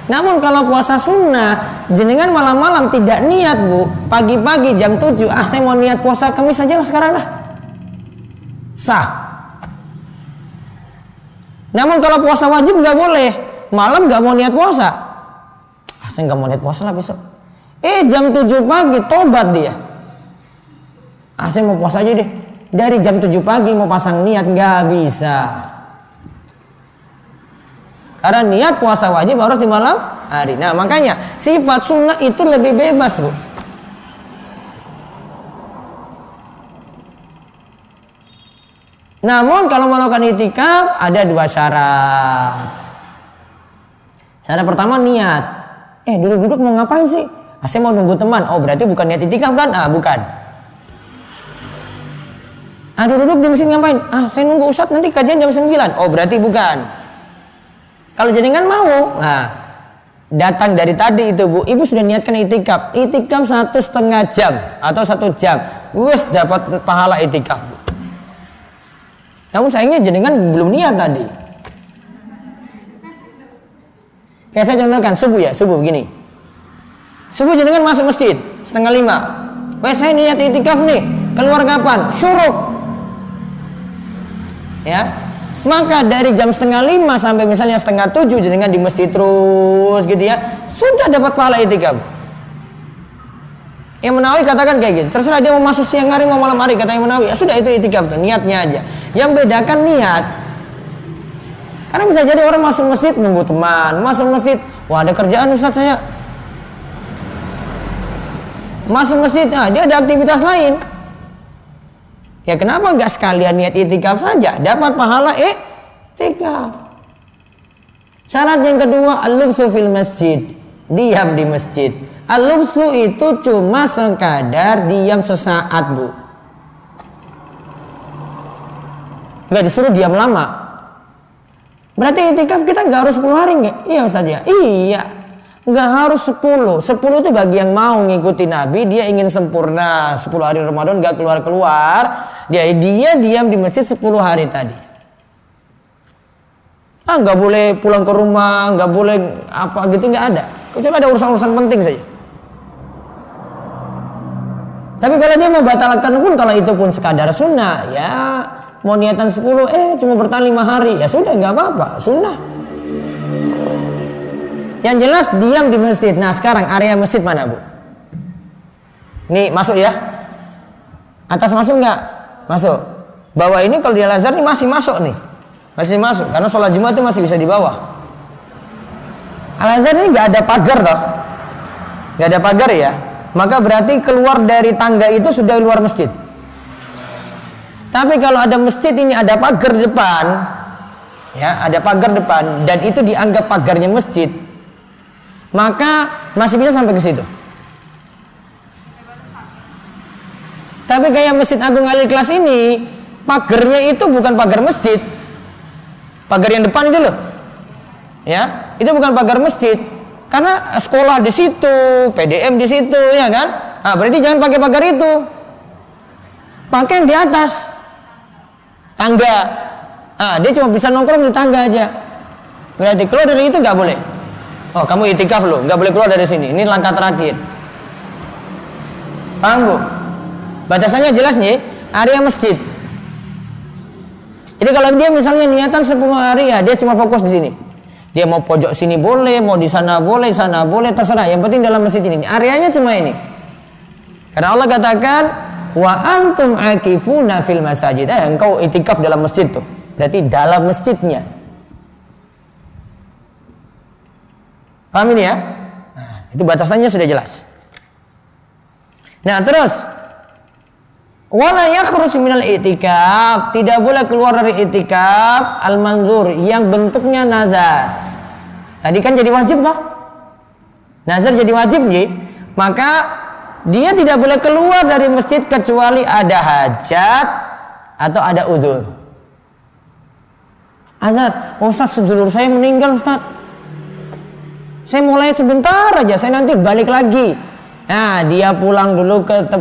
Namun kalau puasa sunnah, jenengan malam-malam tidak niat, Bu, pagi-pagi jam 7, saya mau niat puasa Kamis saja lah sekarang dah, sah. Namun kalau puasa wajib nggak boleh, malam nggak mau niat puasa, saya nggak mau niat puasa lah besok. Jam 7 pagi tobat dia. Saya mau puasa aja deh. Dari jam 7 pagi mau pasang niat, nggak bisa. Karena niat puasa wajib harus di malam hari. Nah, makanya sifat sunnah itu lebih bebas, Bu. Namun kalau melakukan itikaf ada 2 syarat. Syarat pertama niat. Duduk-duduk mau ngapain sih? Saya mau nunggu teman. Oh, berarti bukan niat itikaf kan? Bukan. Duduk di masjid ngapain? Saya nunggu Ustadz nanti kajian jam 9. Oh, berarti bukan. Kalau jenengan mau, datang dari tadi itu, Bu, Ibu sudah niatkan itikaf. Itikaf 1,5 jam atau 1 jam. Wes dapat pahala itikaf, Bu. Namun sayangnya jenengan belum niat tadi. Kayak saya contohkan subuh begini. Subuh jenengan masuk masjid 4:30. Wes saya niat itikaf nih. Keluar kapan? Syuruk. Ya, maka dari jam 4:30 sampai misalnya 6:30 jenengan di masjid terus gitu ya, sudah dapat pahala itikaf. Yang Menawi katakan kayak gitu. Terserah dia mau masuk siang hari mau malam hari, kata yang Menawi. Ya sudah, itu itikaf tuh, niatnya aja. Yang bedakan niat. Karena bisa jadi orang masuk masjid nunggu teman, masuk masjid, wah ada kerjaan Ustaz saya. Masuk masjid, dia ada aktivitas lain. Ya kenapa nggak sekalian niat itikaf saja, dapat pahala itikaf. Syarat yang kedua, al-lubsu fil masjid, diam di masjid. Al-lubsu itu cuma sekadar diam sesaat, Bu. Nggak disuruh diam lama. Berarti itikaf kita nggak harus 10 hari nggak? Iya Ustaz ya? Iya. Nggak harus 10. 10 itu bagi yang mau ngikuti Nabi, dia ingin sempurna 10 hari Ramadan nggak keluar-keluar, dia diam di masjid 10 hari tadi. Nggak boleh pulang ke rumah, nggak boleh apa gitu, nggak ada. Kecuali ada urusan-urusan penting saja. Tapi kalau dia membatalkan pun, kalau itu pun sekadar sunnah, ya mau niatan 10, cuma bertahan 5 hari, ya sudah nggak apa-apa, sunnah. Yang jelas diam di masjid. Nah sekarang area masjid mana, Bu? Nih masuk ya. Atas masuk nggak? Masuk. Bawah ini kalau di Al-Azhar nih masih masuk nih. Masih masuk. Karena sholat Jumat itu masih bisa di bawah. Al-Azhar ini nggak ada pagar toh. Nggak ada pagar ya. Maka berarti keluar dari tangga itu sudah luar masjid. Tapi kalau ada masjid ini ada pagar di depan. Ya, ada pagar depan. Dan itu dianggap pagarnya masjid. Maka masih bisa sampai ke situ. Tapi kayak Masjid Agung Al-Ikhlas ini, pagarnya itu bukan pagar masjid. Pagar yang depan itu loh. Ya, itu bukan pagar masjid. Karena sekolah di situ, PDM di situ, ya kan? Nah, berarti jangan pakai pagar itu. Pakai yang di atas. Tangga. Ah, dia cuma bisa nongkrong di tangga aja. Berarti keluar dari itu nggak boleh. Oh, kamu itikaf loh, nggak boleh keluar dari sini. Ini langkah terakhir. Paham bu? Batasannya jelas nih, area masjid. Jadi kalau dia misalnya niatan 10 hari ya, dia cuma fokus di sini. Dia mau pojok sini boleh, mau di sana boleh, terserah. Yang penting dalam masjid ini. Areanya cuma ini. Karena Allah katakan, wa antum akifuna fil masajid. Engkau itikaf dalam masjid tuh. Berarti dalam masjidnya. Paham ini ya? Nah, itu batasannya sudah jelas. Nah, terus wala yakhruj minal i'tikaf, tidak boleh keluar dari i'tikaf al-manzur yang bentuknya nazar. Tadi kan jadi wajib toh? Nazar jadi wajib nih. Maka dia tidak boleh keluar dari masjid kecuali ada hajat atau ada udzur. Azhar, Ustaz sedulur saya meninggal Ustaz. Saya mulai sebentar aja, saya nanti balik lagi. Nah, dia pulang dulu ke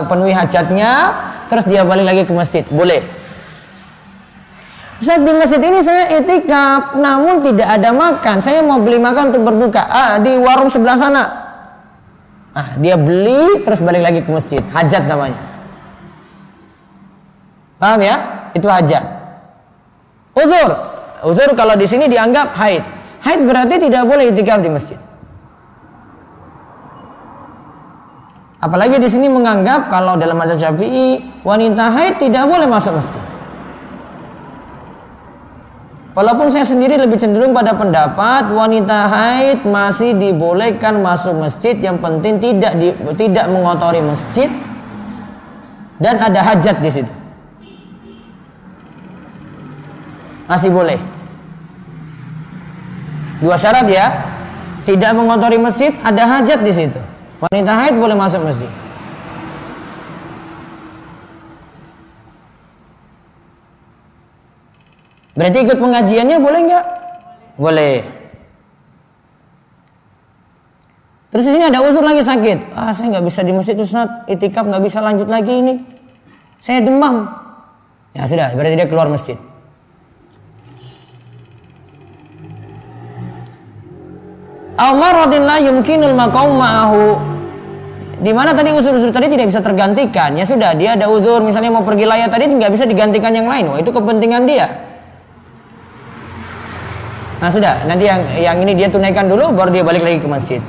penuhi hajatnya, terus dia balik lagi ke masjid. Boleh. Ustaz, di masjid ini saya itikaf, namun tidak ada makan. Saya mau beli makan untuk berbuka. Di warung sebelah sana. Dia beli, terus balik lagi ke masjid. Hajat namanya. Paham ya? Itu hajat. Uzur kalau di sini dianggap haid. Haid berarti tidak boleh itikaf di masjid. Apalagi di sini menganggap kalau dalam mazhab Syafi'i wanita haid tidak boleh masuk masjid. Walaupun saya sendiri lebih cenderung pada pendapat wanita haid masih dibolehkan masuk masjid, yang penting tidak mengotori masjid dan ada hajat di situ. Masih boleh. Dua syarat ya, tidak mengotori masjid, ada hajat di situ. Wanita haid boleh masuk masjid. Berarti ikut pengajiannya boleh nggak? Boleh. Terus di sini ada uzur lagi sakit. Saya nggak bisa di masjid Ustaz, itikaf nggak bisa lanjut lagi ini. Saya demam. Ya sudah, berarti dia keluar masjid. Al-maradin la yumkinul maqam ma'ahu. Di mana tadi uzur-uzur tadi tidak bisa tergantikan. Ya sudah, dia ada uzur misalnya mau pergi layar tadi nggak bisa digantikan yang lain. Wah, itu kepentingan dia. Nah sudah, nanti yang ini dia tunaikan dulu baru dia balik lagi ke masjid.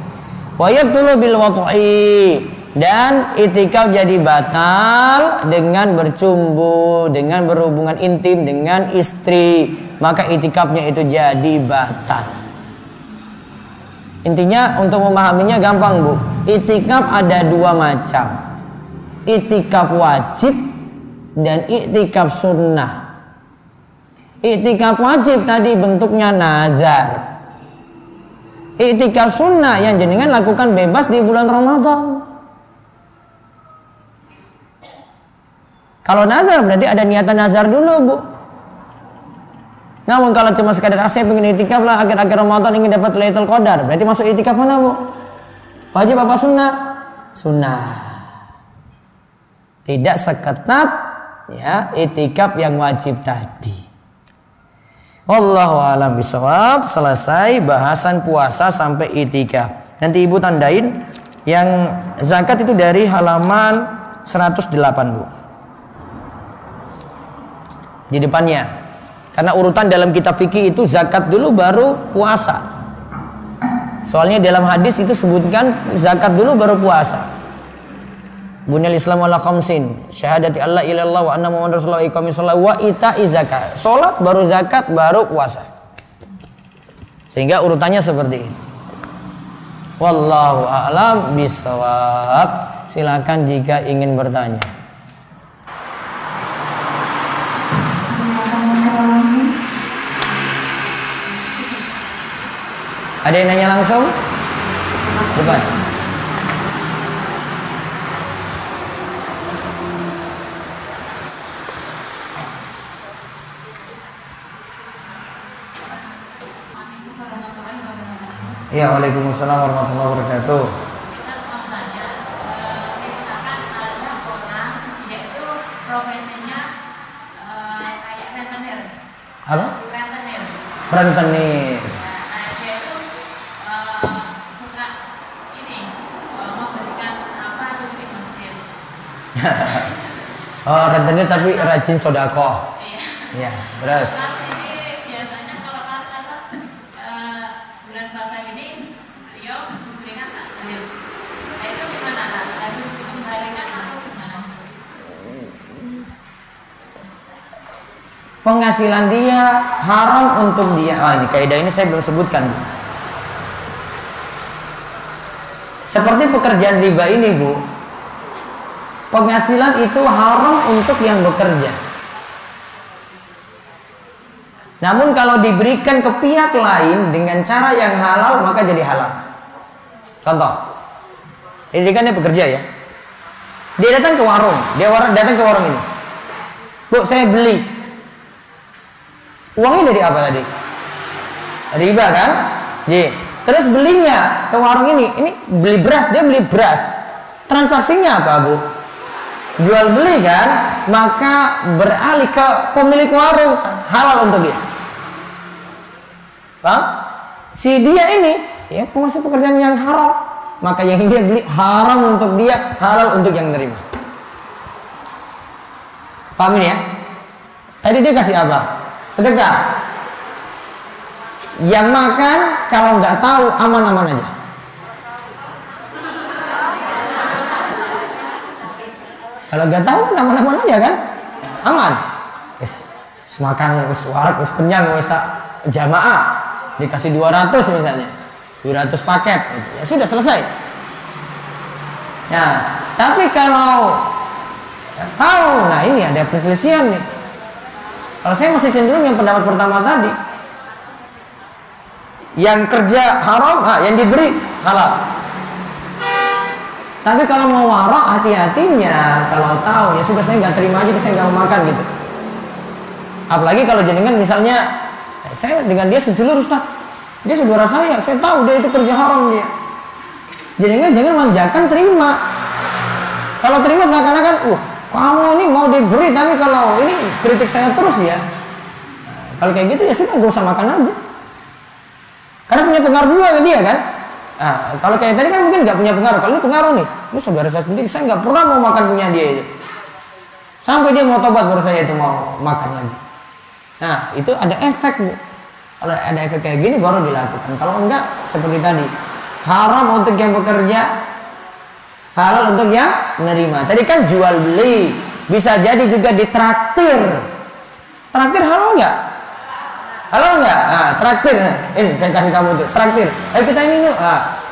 Wa yabtulu bil wat'i, dan itikaf jadi batal dengan bercumbu, dengan berhubungan intim dengan istri. Maka itikafnya itu jadi batal. Intinya untuk memahaminya gampang bu. Itikaf ada dua macam. Itikaf wajib dan itikaf sunnah. Itikaf wajib tadi bentuknya nazar. Itikaf sunnah yang jenengan lakukan bebas di bulan Ramadan. Kalau nazar berarti ada niatan nazar dulu bu. Namun kalau cuma sekadar saya pengen itikaf lah akhir-akhir Ramadan ingin dapat Lailatul Qadar, berarti masuk itikaf mana bu? Wajib apa sunnah? Sunnah. Tidak seketat ya itikaf yang wajib tadi. Wallahu a'lam bishawab. Selesai bahasan puasa sampai itikaf. Nanti ibu tandain yang zakat itu dari halaman 108 bu. Di depannya. Karena urutan dalam kitab fikih itu zakat dulu baru puasa. Soalnya dalam hadis itu sebutkan zakat dulu baru puasa. Bunyal Islam ala khamsin, syahadati alla ilaha illallah wa anna muhammadar rasulullah, iqamis shalah wa ita'iz zakat. Salat baru zakat baru puasa. Sehingga urutannya seperti ini. Wallahu a'lam bishawab. Silakan jika ingin bertanya. Ada yang nanya langsung? Depan. Iya, waalaikumsalam warahmatullahi wabarakatuh. Kita mau tanya, misalkan ada orang yaitu profesinya kayak rentenir. Apa? Rentenir. Rentenir. Nah, dia itu suka ini memberikan apa itu di masjid. Oh, rentenir tapi rajin sodako. Iya. Iya, terus. Pas ini biasanya kalau pas apa bulan puasa ini beliau memberikan takjil. Nah itu gimana? Harus dikembalikan atau gimana? Penghasilan dia haram untuk dia. Ini kaidah ini saya belum sebutkan. Seperti pekerjaan riba ini, Bu. Penghasilan itu haram untuk yang bekerja. Namun kalau diberikan ke pihak lain dengan cara yang halal, maka jadi halal. Contoh, ini kan dia bekerja ya. Dia datang ke warung, datang ke warung ini. Bu, saya beli. Uangnya dari apa tadi? Riba kan? J. Terus belinya ke warung ini beli beras, dia beli beras. Transaksinya apa, Bu? Jual beli kan? Maka beralih ke pemilik warung, halal untuk dia. Paham? Si dia ini ya masih pekerjaan yang haram, maka yang dia beli haram untuk dia, halal untuk yang menerima. Paham ini ya? Tadi dia kasih apa? Sedekah. Yang makan kalau nggak tahu aman-aman aja. Kalau nggak tahu aman-aman aja kan? Aman. Semakan warak, kenyang, jamaah dikasih 200 misalnya, 200 paket, ya sudah selesai. Nah, tapi kalau tahu, nah ini ada perselisihan nih. Kalau saya masih cenderung yang pendapat pertama tadi, yang kerja haram, yang diberi halal. Tapi kalau mau warok, hati-hatinya. Kalau tahu, ya sudah saya nggak terima aja, saya nggak mau makan gitu. Apalagi kalau jenengan misalnya, saya dengan dia sedulur Ustaz, dia saudara saya tahu dia itu kerja haram dia. Jenengan jangan manjakan, terima. Kalau terima seakan-akan, kamu ini mau diberi, tapi kalau ini kritik saya terus ya. Kalau kayak gitu ya sudah, gak usah makan aja. Karena punya pengaruh juga ke dia kan. Kalau kayak tadi kan mungkin nggak punya pengaruh. Kalau ini pengaruh nih, ini saudara saya sendiri, saya nggak pernah mau makan punya dia itu. Sampai dia mau tobat baru saya itu mau makan lagi. Nah itu ada efek, Bu. Kalau ada efek kayak gini baru dilakukan. Kalau enggak seperti tadi, haram untuk yang bekerja, halal untuk yang menerima. Tadi kan jual beli, bisa jadi juga ditraktir. Traktir halal enggak? Halal enggak? Traktir. Ini saya kasih kamu tuh, traktir. Ayo kita ini yuk.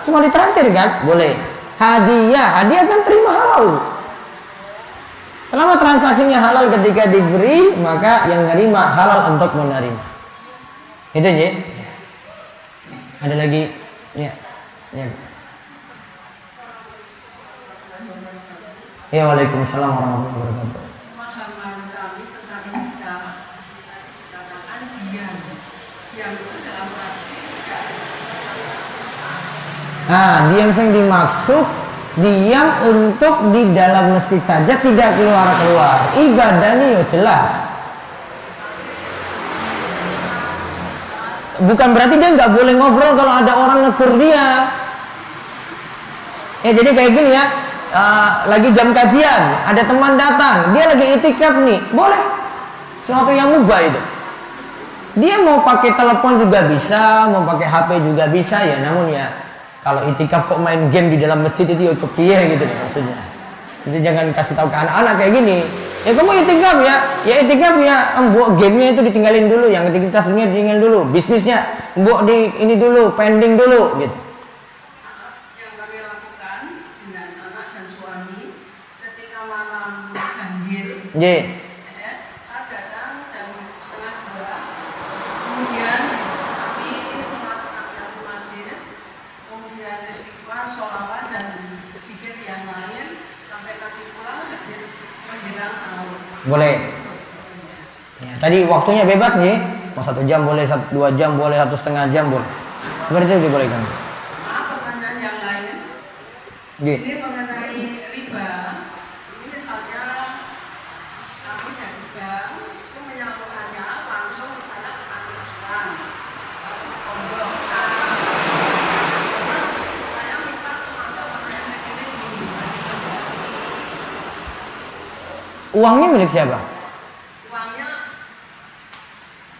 Semua ditraktir kan? Boleh. Hadiah kan terima halal. Selama transaksinya halal ketika diberi, maka yang menerima halal untuk menerima. Itu aja. Ada lagi? Ya. Ya, waalaikumsalam warahmatullahi wabarakatuh. Pemahaman kami tentang kita katakan diam itu dalam arti Diam yang dimaksud diam untuk di dalam masjid saja, tidak keluar. Ibadahnya ya jelas. Bukan berarti dia nggak boleh ngobrol kalau ada orang negur dia. Ya jadi kayak gini ya. Lagi jam kajian, ada teman datang, dia lagi itikaf nih, boleh. Sesuatu yang mubah itu. Dia mau pakai telepon juga bisa, mau pakai HP juga bisa ya. Namun ya kalau itikaf kok main game di dalam masjid itu ya kepiye gitu nih maksudnya. Jadi jangan kasih tahu ke anak-anak kayak gini. Ya kamu itikaf ya itikaf ya, mbok gamenya itu ditinggalin dulu, yang aktivitas dunia ditinggalin dulu, bisnisnya mbok di ini dulu, pending dulu gitu. yang kami lakukan dengan anak dan suami ketika malam banjir. Datang jam 1:30, kemudian kami sholat tahiyat masjid, kemudian istighfar, sholawat dan zikir yang lain sampai kami pulang habis menjelang sahur. Boleh. Ya, tadi waktunya bebas nih, mau 1 jam boleh, 2 jam boleh, 1,5 jam boleh. Seperti itu dibolehkan. Ini mengenai riba. Ini misalnya kami dari bank itu menyalurkannya langsung misalnya ke panti asuhan atau pondok. Saya minta masuk ke ini. Uangnya milik siapa? Uangnya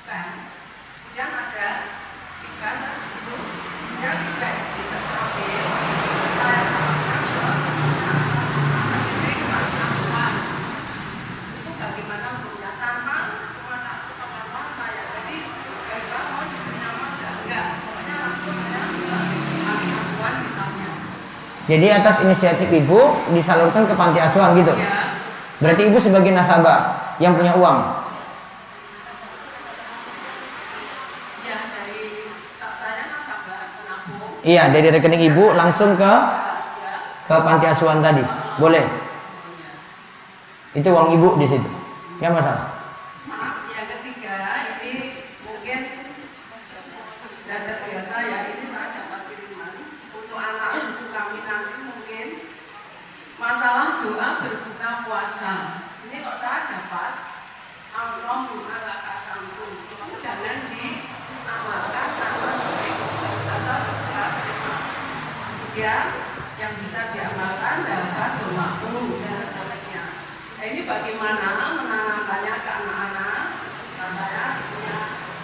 bank. Kemudian ada tiga itu, kemudian tiga kita sambil saya itu bagaimana hukumnya tanpa sepengetahuan saya. Jadi dari bank mau diberi nama enggak, pokoknya langsung saya ke panti asuhan misalnya. Jadi atas inisiatif ibu disalurkan ke panti asuhan gitu. Ya. Berarti ibu sebagai nasabah yang punya uang. Ya, dari saya nasabah penabung. Iya, dari rekening ibu langsung ke panti asuhan tadi. Boleh. Itu uang ibu di situ. Enggak masalah. Maaf, yang ketiga ini mungkin sudah terbiasa ya, ini saya dapat kiriman untuk anak cucu kami nanti mungkin masalah doa berbuka puasa. Ini kok saya dapat Allahumma laka samtu. Itu jangan diamalkan karena kemudian yang bisa diamalkan adalah doaku dan seterusnya. Nah, ini bagaimana menanamkannya ke anak-anak? Nah, saya punya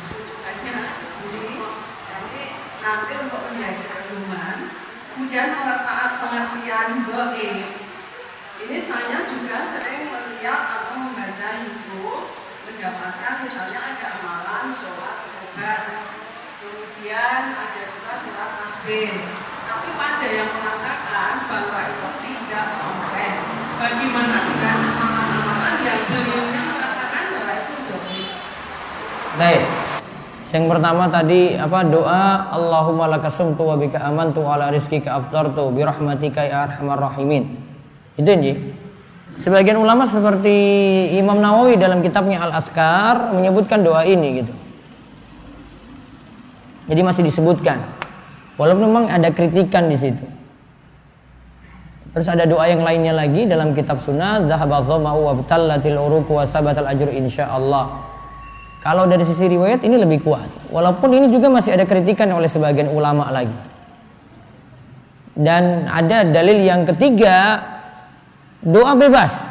cucunya di sini. Jadi nanti untuk menjadi pedoman, kemudian pengertian doa. Ini saya juga sering melihat atau membaca buku, mendapatkan misalnya ada amalan sholat tobat, kemudian ada juga sholat tasbih. Tapi ada yang mengatakan bahwa itu tidak sampai. Bagaimana dengan amalan-amalan yang beliaunya mengatakan bahwa itu doa? Baik. Yang pertama tadi doa Allahumma lakasumtu wa bika amantu ala rizqika aftartu bi rahmatika ya arhamar rahimin. Itu Nji. Sebagian ulama seperti Imam Nawawi dalam kitabnya Al-Azkar menyebutkan doa ini gitu. Jadi masih disebutkan. Walaupun memang ada kritikan di situ. Terus ada doa yang lainnya lagi dalam kitab Sunnah, zahaba dhama'u wa btallatil uruqu wa sabatal ajru insyaallah. Kalau dari sisi riwayat ini lebih kuat. Walaupun ini juga masih ada kritikan oleh sebagian ulama lagi. Dan ada dalil yang ketiga, doa bebas.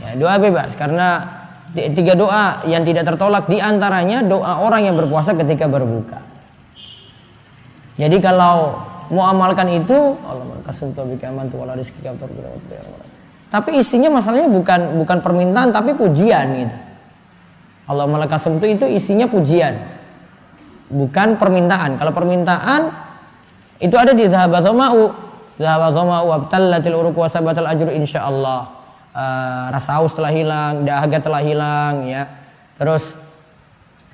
Ya, doa bebas karena tiga doa yang tidak tertolak diantaranya doa orang yang berpuasa ketika berbuka. Jadi kalau mau amalkan itu, tapi isinya masalahnya bukan permintaan tapi pujian gitu. Allahumma lakasumtu itu isinya pujian, bukan permintaan. Kalau permintaan itu ada di dhahaba dhama'u wabtallatil uruq wa sabatal ajru insyaallah. Rasa haus telah hilang, dahaga telah hilang ya. Terus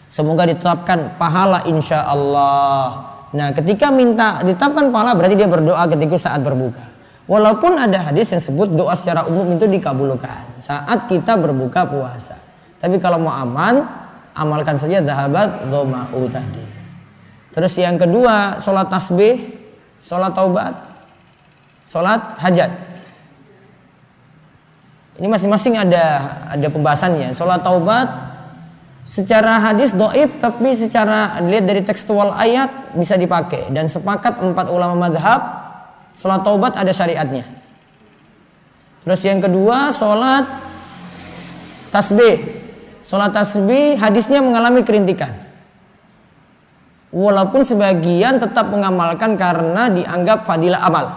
semoga ditetapkan pahala insyaallah. Nah, ketika minta ditetapkan pahala berarti dia berdoa ketika saat berbuka. Walaupun ada hadis yang sebut doa secara umum itu dikabulkan saat kita berbuka puasa. Tapi kalau mau aman, amalkan saja dhahabat dhama'u tadi. Terus yang kedua, sholat tasbih, sholat taubat, sholat hajat. Ini masing-masing ada pembahasannya. Sholat taubat secara hadis dhaif, tapi secara dilihat dari tekstual ayat bisa dipakai. Dan sepakat 4 ulama madhab, sholat taubat ada syariatnya. Terus yang kedua, sholat tasbih. Sholat tasbih hadisnya mengalami kerintikan. Walaupun sebagian tetap mengamalkan karena dianggap fadilah amal.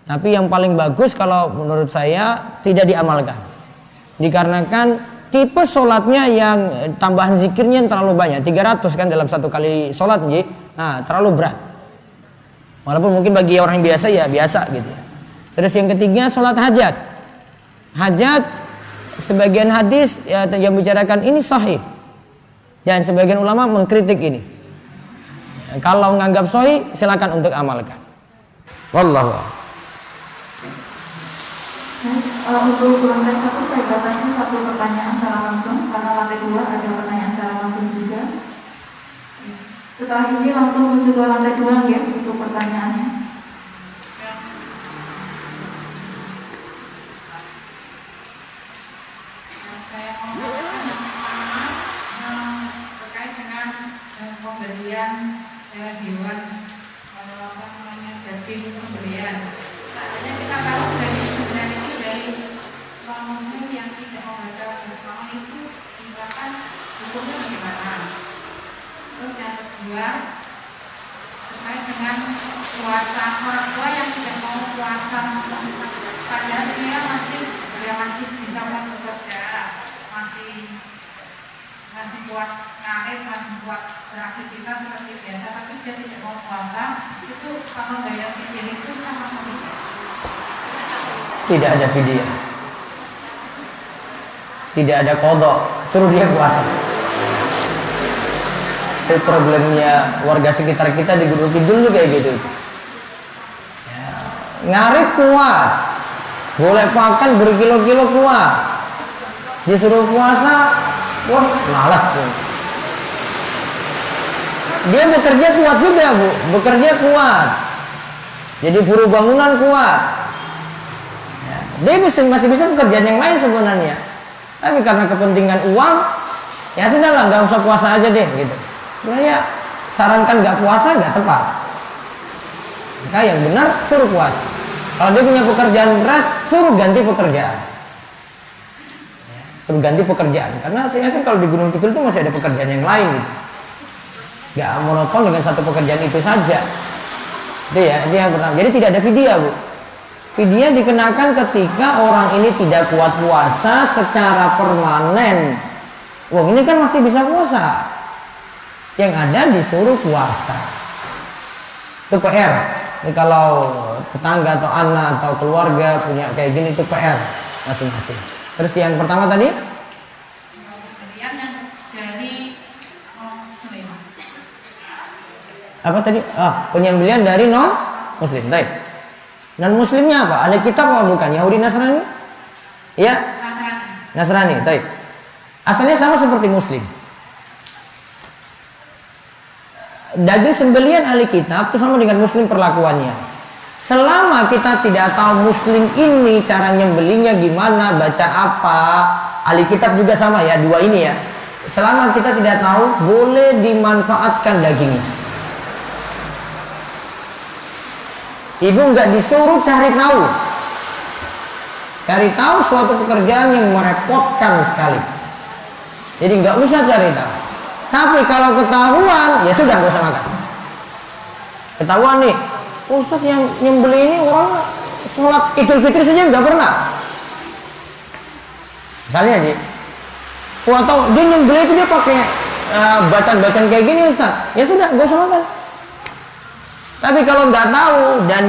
Tapi yang paling bagus kalau menurut saya tidak diamalkan. Dikarenakan tipe sholatnya yang tambahan zikirnya yang terlalu banyak. 300 kan dalam satu kali sholat. Nah, terlalu berat. Walaupun mungkin bagi orang yang biasa ya biasa gitu. Terus yang ketiga sholat hajat. Hajat sebagian hadis yang bicarakan ini sahih. Dan sebagian ulama mengkritik ini. Kalau menganggap sahih silakan untuk amalkan. Wallahu a'lam. Untuk lantai 1 saya batasi 1 pertanyaan secara langsung karena lantai 2 ada pertanyaan secara langsung juga. Setelah ini langsung menuju ke lantai 2 ya untuk pertanyaannya. pembelian hewan daging pembelian. Artinya kita tahu dari pembelian itu dari non muslim yang tidak membaca agama itu misalkan hukumnya bagaimana. Terus yang kedua terkait dengan puasa, orang tua yang tidak mau puasa padahal dia masih bisa bekerja, masih buat ngarit, masih buat beraktivitas seperti biasa, tapi dia tidak mau puasa, itu kalau bayar miskin itu sama tidak? Tidak ada fidyah, tidak ada qadha, suruh dia puasa. Itu problemnya warga sekitar kita di Gunung Kidul kayak gitu. Ya, ngarit kuat, boleh makan berkilo-kilo kuat, disuruh puasa, bos malas. Dia bekerja kuat juga bu, bekerja kuat, jadi buruh bangunan kuat. Ya, dia masih bisa pekerjaan yang lain sebenarnya, tapi karena kepentingan uang, ya sudahlah nggak usah puasa aja deh gitu. Sebenarnya sarankan nggak puasa nggak tepat. Maka yang benar suruh puasa. Kalau dia punya pekerjaan berat, suruh ganti pekerjaan. Ya, suruh ganti pekerjaan. Karena saya yakin kalau di Gunung Kidul itu masih ada pekerjaan yang lain gitu. Nggak monoton dengan satu pekerjaan itu saja. Itu ya, ini yang pertama. Jadi tidak ada fidyah bu. Fidyah dikenakan ketika orang ini tidak kuat puasa secara permanen. Wah ini kan masih bisa puasa. Yang ada disuruh puasa. Itu PR. Ini kalau tetangga atau anak atau keluarga punya kayak gini itu PR masing-masing. Terus yang pertama tadi? Yang dari muslim. Apa tadi? Penyembelihan dari non muslim. Baik. Non muslimnya apa? Ada kitab atau bukan? Yahudi Nasrani? Iya. Nasrani. Baik. Asalnya sama seperti muslim. Daging sembelihan ahli kitab itu sama dengan muslim perlakuannya. Selama kita tidak tahu muslim ini cara nyembelihnya gimana, baca apa, ahli kitab juga sama ya, dua ini ya. Selama kita tidak tahu, boleh dimanfaatkan dagingnya. Ibu nggak disuruh cari tahu. Cari tahu suatu pekerjaan yang merepotkan sekali. Jadi nggak usah cari tahu. Tapi kalau ketahuan, ya sudah gak usah makan. Ketahuan nih, Ustadz yang nyembelih ini orang sholat Idul Fitri saja nggak pernah. Misalnya nih, atau dia nyembelih itu dia pakai bacaan-bacaan kayak gini Ustadz, ya sudah gak usah makan. Tapi kalau nggak tahu dan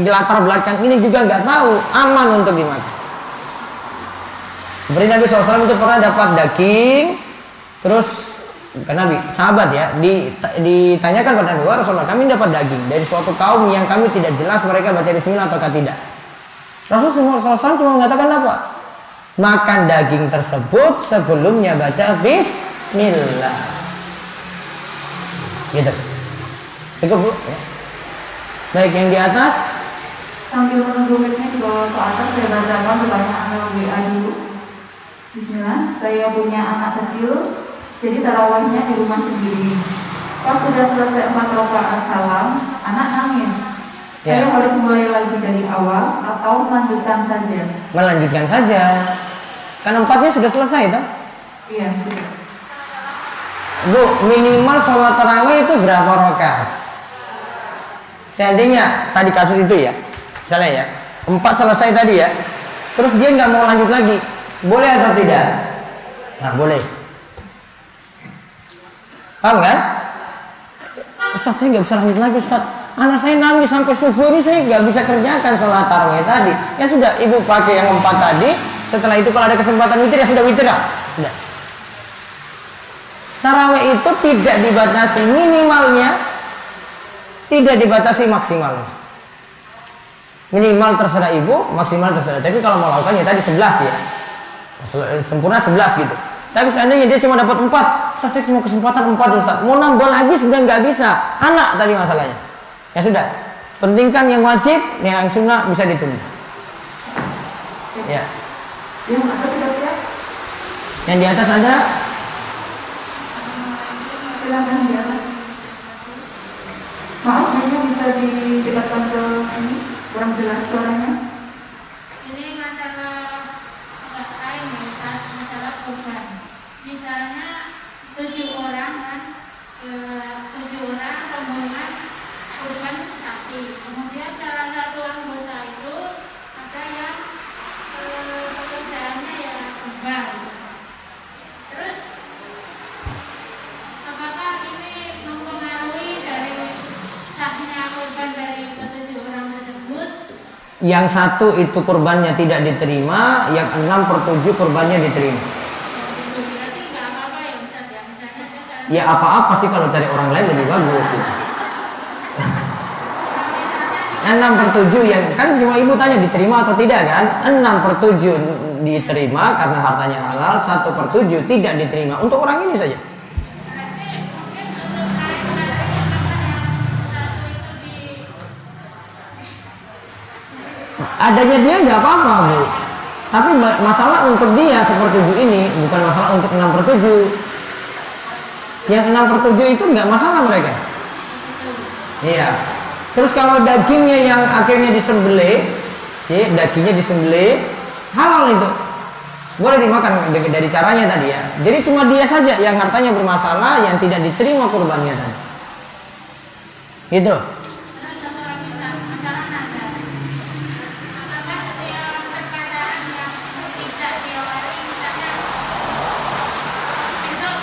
di latar belakang ini juga nggak tahu, aman untuk dimakan. Seperti Nabi SAW itu pernah dapat daging, terus karena Nabi, sahabat ya, ditanyakan pada Nabi, wah Rasulullah, kami dapat daging dari suatu kaum yang kami tidak jelas mereka baca bismillah ataukah tidak. Rasulullah SAW cuma mengatakan apa? Makan daging tersebut sebelumnya baca bismillah. Gitu. Cukup bu? Ya. Baik, yang di atas. Sambil menunggu mic-nya di bawah ke atas, saya bacakan pertanyaan lewat WA dulu. Bismillah, saya punya anak kecil. Jadi tarawihnya di rumah sendiri. Pas sudah selesai 4 rakaat salam, anak nangis. Saya harus mulai lagi dari awal atau melanjutkan saja? Melanjutkan saja. Kan 4-nya sudah selesai toh? Iya, sudah. Bu, minimal sholat tarawih itu berapa rakaat? Seandainya tadi kasus itu ya, misalnya ya, 4 selesai tadi ya, terus dia nggak mau lanjut lagi, boleh atau tidak? Nah, boleh. Paham kan? Ustadz saya nggak bisa lanjut lagi Ustadz, anak saya nangis sampai subuh ini, saya nggak bisa kerjakan sholat tarawih tadi. Ya sudah, ibu pakai yang 4 tadi. Setelah itu kalau ada kesempatan witir ya sudah witir lah. Sudah. Tarawih itu tidak dibatasi minimalnya, tidak dibatasi maksimalnya. Minimal terserah ibu, maksimal terserah. Tapi kalau mau lakukan ya tadi 11 ya, sempurna 11 gitu. Tapi seandainya dia cuma dapat 4, Ustaz saya cuma kesempatan 4 Ustaz, mau nambah lagi sudah nggak bisa. Anak tadi masalahnya. Ya sudah, pentingkan yang wajib, yang sunnah bisa ditunda. Ya. Yang atas sudah siap? Yang di atas ada? Silakan di atas. maknanya bisa didekatkan ke ini, kurang jelas suaranya. Ini masalah masalah korban. Misalnya 7 orang kan, 7 orang rombongan korban sapi. Kemudian salah satu anggota itu ada yang pekerjaannya ya kembar. Terus apakah ini mempengaruhi dari sahnya korban dari ke-7 orang tersebut? Yang satu itu kurbannya tidak diterima, yang 6/7 kurbannya diterima. Berarti nggak apa-apa ya Ustaz ya? Misalnya ada kan Ya apa-apa sih kalau cari orang lain lebih bagus gitu. 6/7 yang kan cuma ibu tanya diterima atau tidak kan? 6/7 diterima karena hartanya halal, 1/7 tidak diterima untuk orang ini saja. berarti mungkin untuk kaitannya sama yang satu itu di Adanya dia nggak apa-apa bu, tapi masalah untuk dia 1/7 ini bukan masalah untuk 6/7. Yang 6/7 itu nggak masalah mereka. Iya. Terus kalau dagingnya yang akhirnya disembelih, ya, dagingnya disembelih halal itu, boleh dimakan dari caranya tadi ya. Jadi cuma dia saja yang hartanya bermasalah, yang tidak diterima kurbannya tadi. Gitu. terus satu lagi masalah nazar. Apakah setiap perkataan yang tidak diawali misalnya besok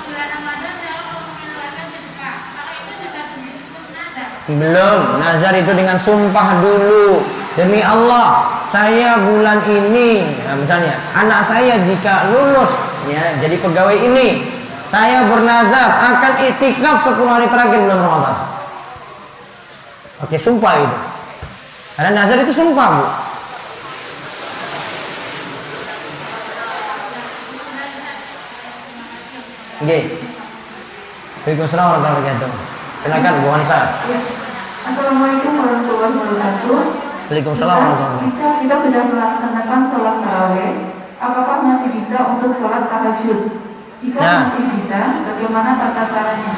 bulan Ramadan saya mau mengeluarkan sedekah, apakah itu sudah disebut nazar? Belum, nazar itu dengan sumpah dulu. Demi Allah, saya bulan ini, nah misalnya anak saya jika lulus ya jadi pegawai ini, saya bernazar akan iktikaf 10 hari terakhir bulan Ramadan. Oke, sumpah itu. Karena nazar itu sumpah, Bu. Oke. Waalaikumsalam warahmatullahi wabarakatuh. Silakan Bu Hansa. Assalamualaikum warahmatullahi wabarakatuh. Waalaikumsalam warahmatullahi wabarakatuh. Jika kita sudah melaksanakan sholat taraweh, apakah masih bisa untuk sholat tahajud? Jika Nah. masih bisa, bagaimana tata caranya?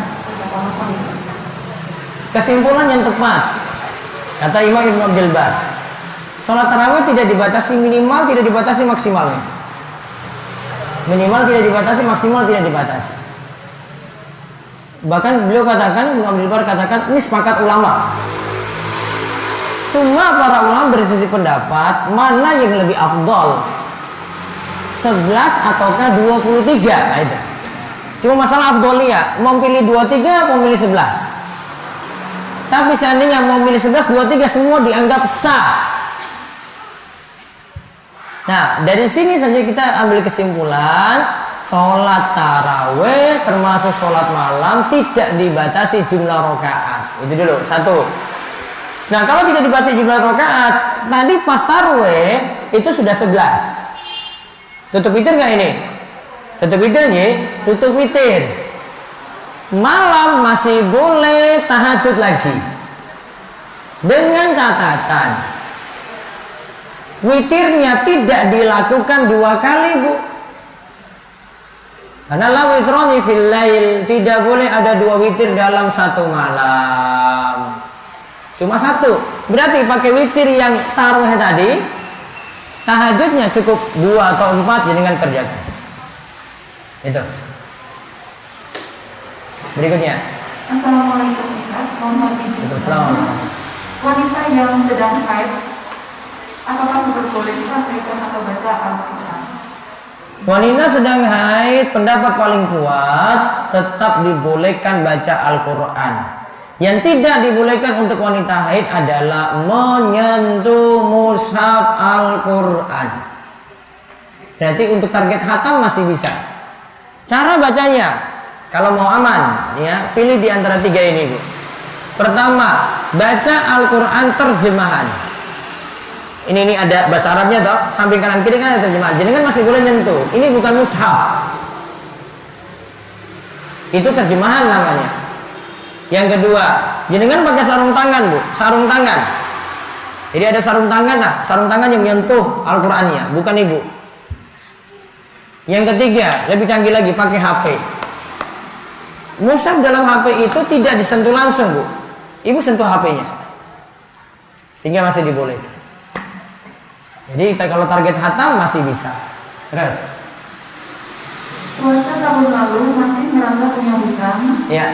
Kesimpulan yang tepat kata Imam Ibnu Abdul Bar, sholat tarawih tidak dibatasi minimal, tidak dibatasi maksimalnya. Minimal tidak dibatasi, maksimal tidak dibatasi. Bahkan beliau katakan, Ibnu Abdul Bar katakan, ini sepakat ulama. Cuma para ulama bersisi pendapat mana yang lebih afdol, 11 ataukah 23. Nah, itu. Cuma masalah afdoliyah, mau pilih 23 mau pilih 11. Tapi seandainya mau pilih 11, 23 semua dianggap sah. Nah, dari sini saja kita ambil kesimpulan, sholat taraweh termasuk sholat malam tidak dibatasi jumlah rakaat. Itu dulu, satu. Nah, kalau tidak dibatasi jumlah rakaat, tadi pas taraweh itu sudah 11. Tutup witir nggak ini? Tutup witir nih, tutup witir. Malam masih boleh tahajud lagi. Dengan catatan witirnya tidak dilakukan 2 kali, Bu. Karena la witrani fil lail, tidak boleh ada 2 witir dalam satu malam. Cuma 1. Berarti pakai witir yang tarawih tadi, tahajudnya cukup 2 atau 4 jangan kerjakan. Itu. Berikutnya. Assalamualaikum Ustaz. Mohon izin. Assalamualaikum. Wanita yang sedang haid, apakah diperbolehkan berikan atau baca Al-Quran? Wanita sedang haid, pendapat paling kuat tetap dibolehkan baca Al-Quran. Yang tidak dibolehkan untuk wanita haid adalah menyentuh mushaf Al-Quran. Berarti untuk target khatam masih bisa. Cara bacanya, kalau mau aman, ya pilih di antara 3 ini, Bu. Pertama, baca Al-Quran terjemahan. Ini ada bahasa Arabnya toh, samping kanan kiri kan ada terjemahan. Jadi kan masih boleh nyentuh. Ini bukan mushaf. Itu terjemahan namanya. Yang kedua, jenengan pakai sarung tangan, Bu, sarung tangan. Jadi ada sarung tangan, nah, sarung tangan yang nyentuh Al-Qur'annya, bukan Ibu. Yang ketiga, lebih canggih lagi, pakai HP. Mushaf dalam HP itu tidak disentuh langsung, Bu. ibu sentuh HP-nya, sehingga masih dibolehkan. Jadi kalau target hatam masih bisa. Terus puasa tahun lalu masih merasa punya hutang. ya,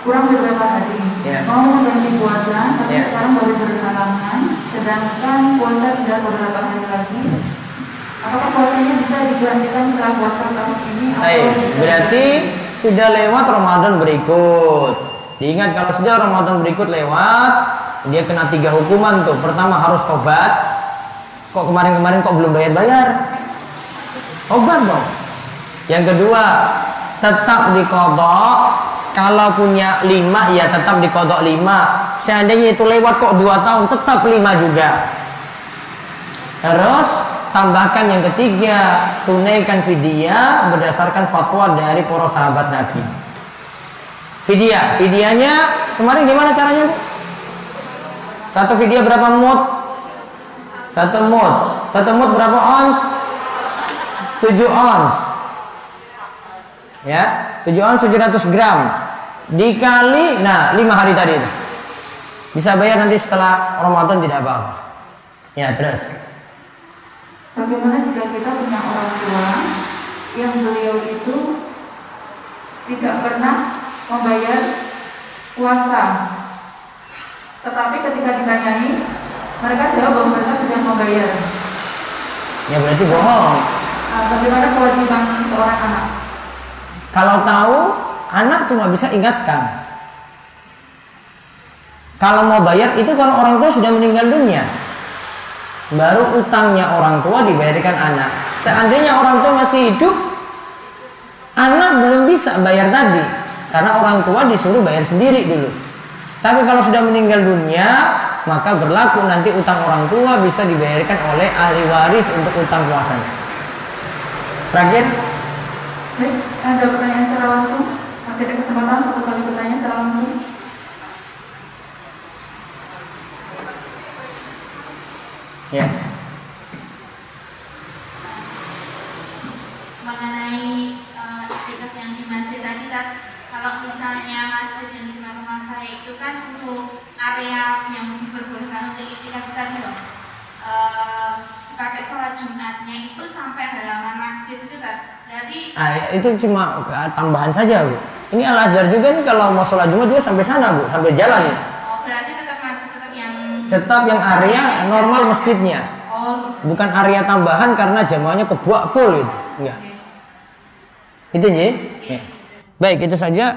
Kurang beberapa hari. Ya. Mau mengganti puasa, tapi Ya. sekarang baru berhalangan. Sedangkan puasa sudah beberapa hari lagi. Apakah puasanya bisa digantikan setelah puasa tahun ini? baik. Berarti sudah lewat Ramadan berikut. Diingat kalau sudah Ramadan berikut lewat, dia kena 3 hukuman tuh. Pertama harus tobat. Kok kemarin-kemarin kok belum bayar-bayar? Tobat dong. Yang kedua, tetap diqadha. Kalau punya 5 ya tetap diqadha 5. Seandainya itu lewat kok 2 tahun, tetap 5 juga. Terus tambahkan yang ketiga, tunaikan fidyah berdasarkan fatwa dari para sahabat Nabi. Fidyahnya kemarin gimana caranya, Bu? Satu fidyah berapa mud? 1 mud. 1 mud berapa ons? 7 ons. Ya, 7 ons 700 gram. Dikali, nah 5 hari tadi itu. Bisa bayar nanti setelah Ramadan, tidak apa-apa. Ya, terus. Bagaimana jika kita punya orang tua yang beliau itu tidak pernah membayar puasa, tetapi ketika ditanyai mereka jawab bahwa mereka sudah membayar. Ya berarti bohong. Bagaimana kewajiban seorang anak? Kalau tahu, anak cuma bisa ingatkan. Kalau mau bayar itu kalau orang tua sudah meninggal dunia, baru utangnya orang tua dibayarkan anak. Seandainya orang tua masih hidup, anak belum bisa bayar tadi, karena orang tua disuruh bayar sendiri dulu. Tapi kalau sudah meninggal dunia, maka berlaku nanti utang orang tua bisa dibayarkan oleh ahli waris untuk utang puasanya. Terakhir, Baik, ada pertanyaan secara langsung? Masih ada kesempatan 1 kali pertanyaan secara langsung? ya. Mengenai itikaf yang di masjid tadi kan, kalau misalnya masjid yang di rumah saya itu kan untuk area yang diperbolehkan untuk itikaf tadi loh, pakai sholat Jumatnya itu sampai halaman masjid itu kan, berarti Itu cuma tambahan saja, Bu. Ini Al Azhar juga nih, kalau mau sholat Jumat juga sampai sana, Bu, sampai jalan ya. berarti tetap masih Tetap yang area normal masjidnya, bukan area tambahan karena jamaahnya kebuak full itu, enggak. Itu ya. Baik, itu saja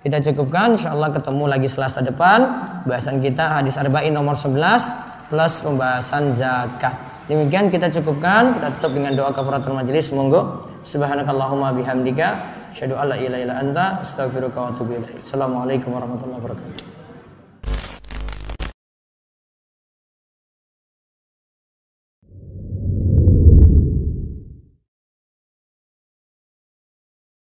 kita cukupkan. Insyaallah ketemu lagi Selasa depan. Bahasan kita hadis arba'in nomor 11 plus pembahasan zakat. Demikian kita cukupkan. Kita tutup dengan doa kafaratul majelis. Monggo. Subhanakallahumma bihamdika asyhadu alla ilaha illa anta astaghfiruka wa atubu ilaik. Assalamualaikum warahmatullahi wabarakatuh.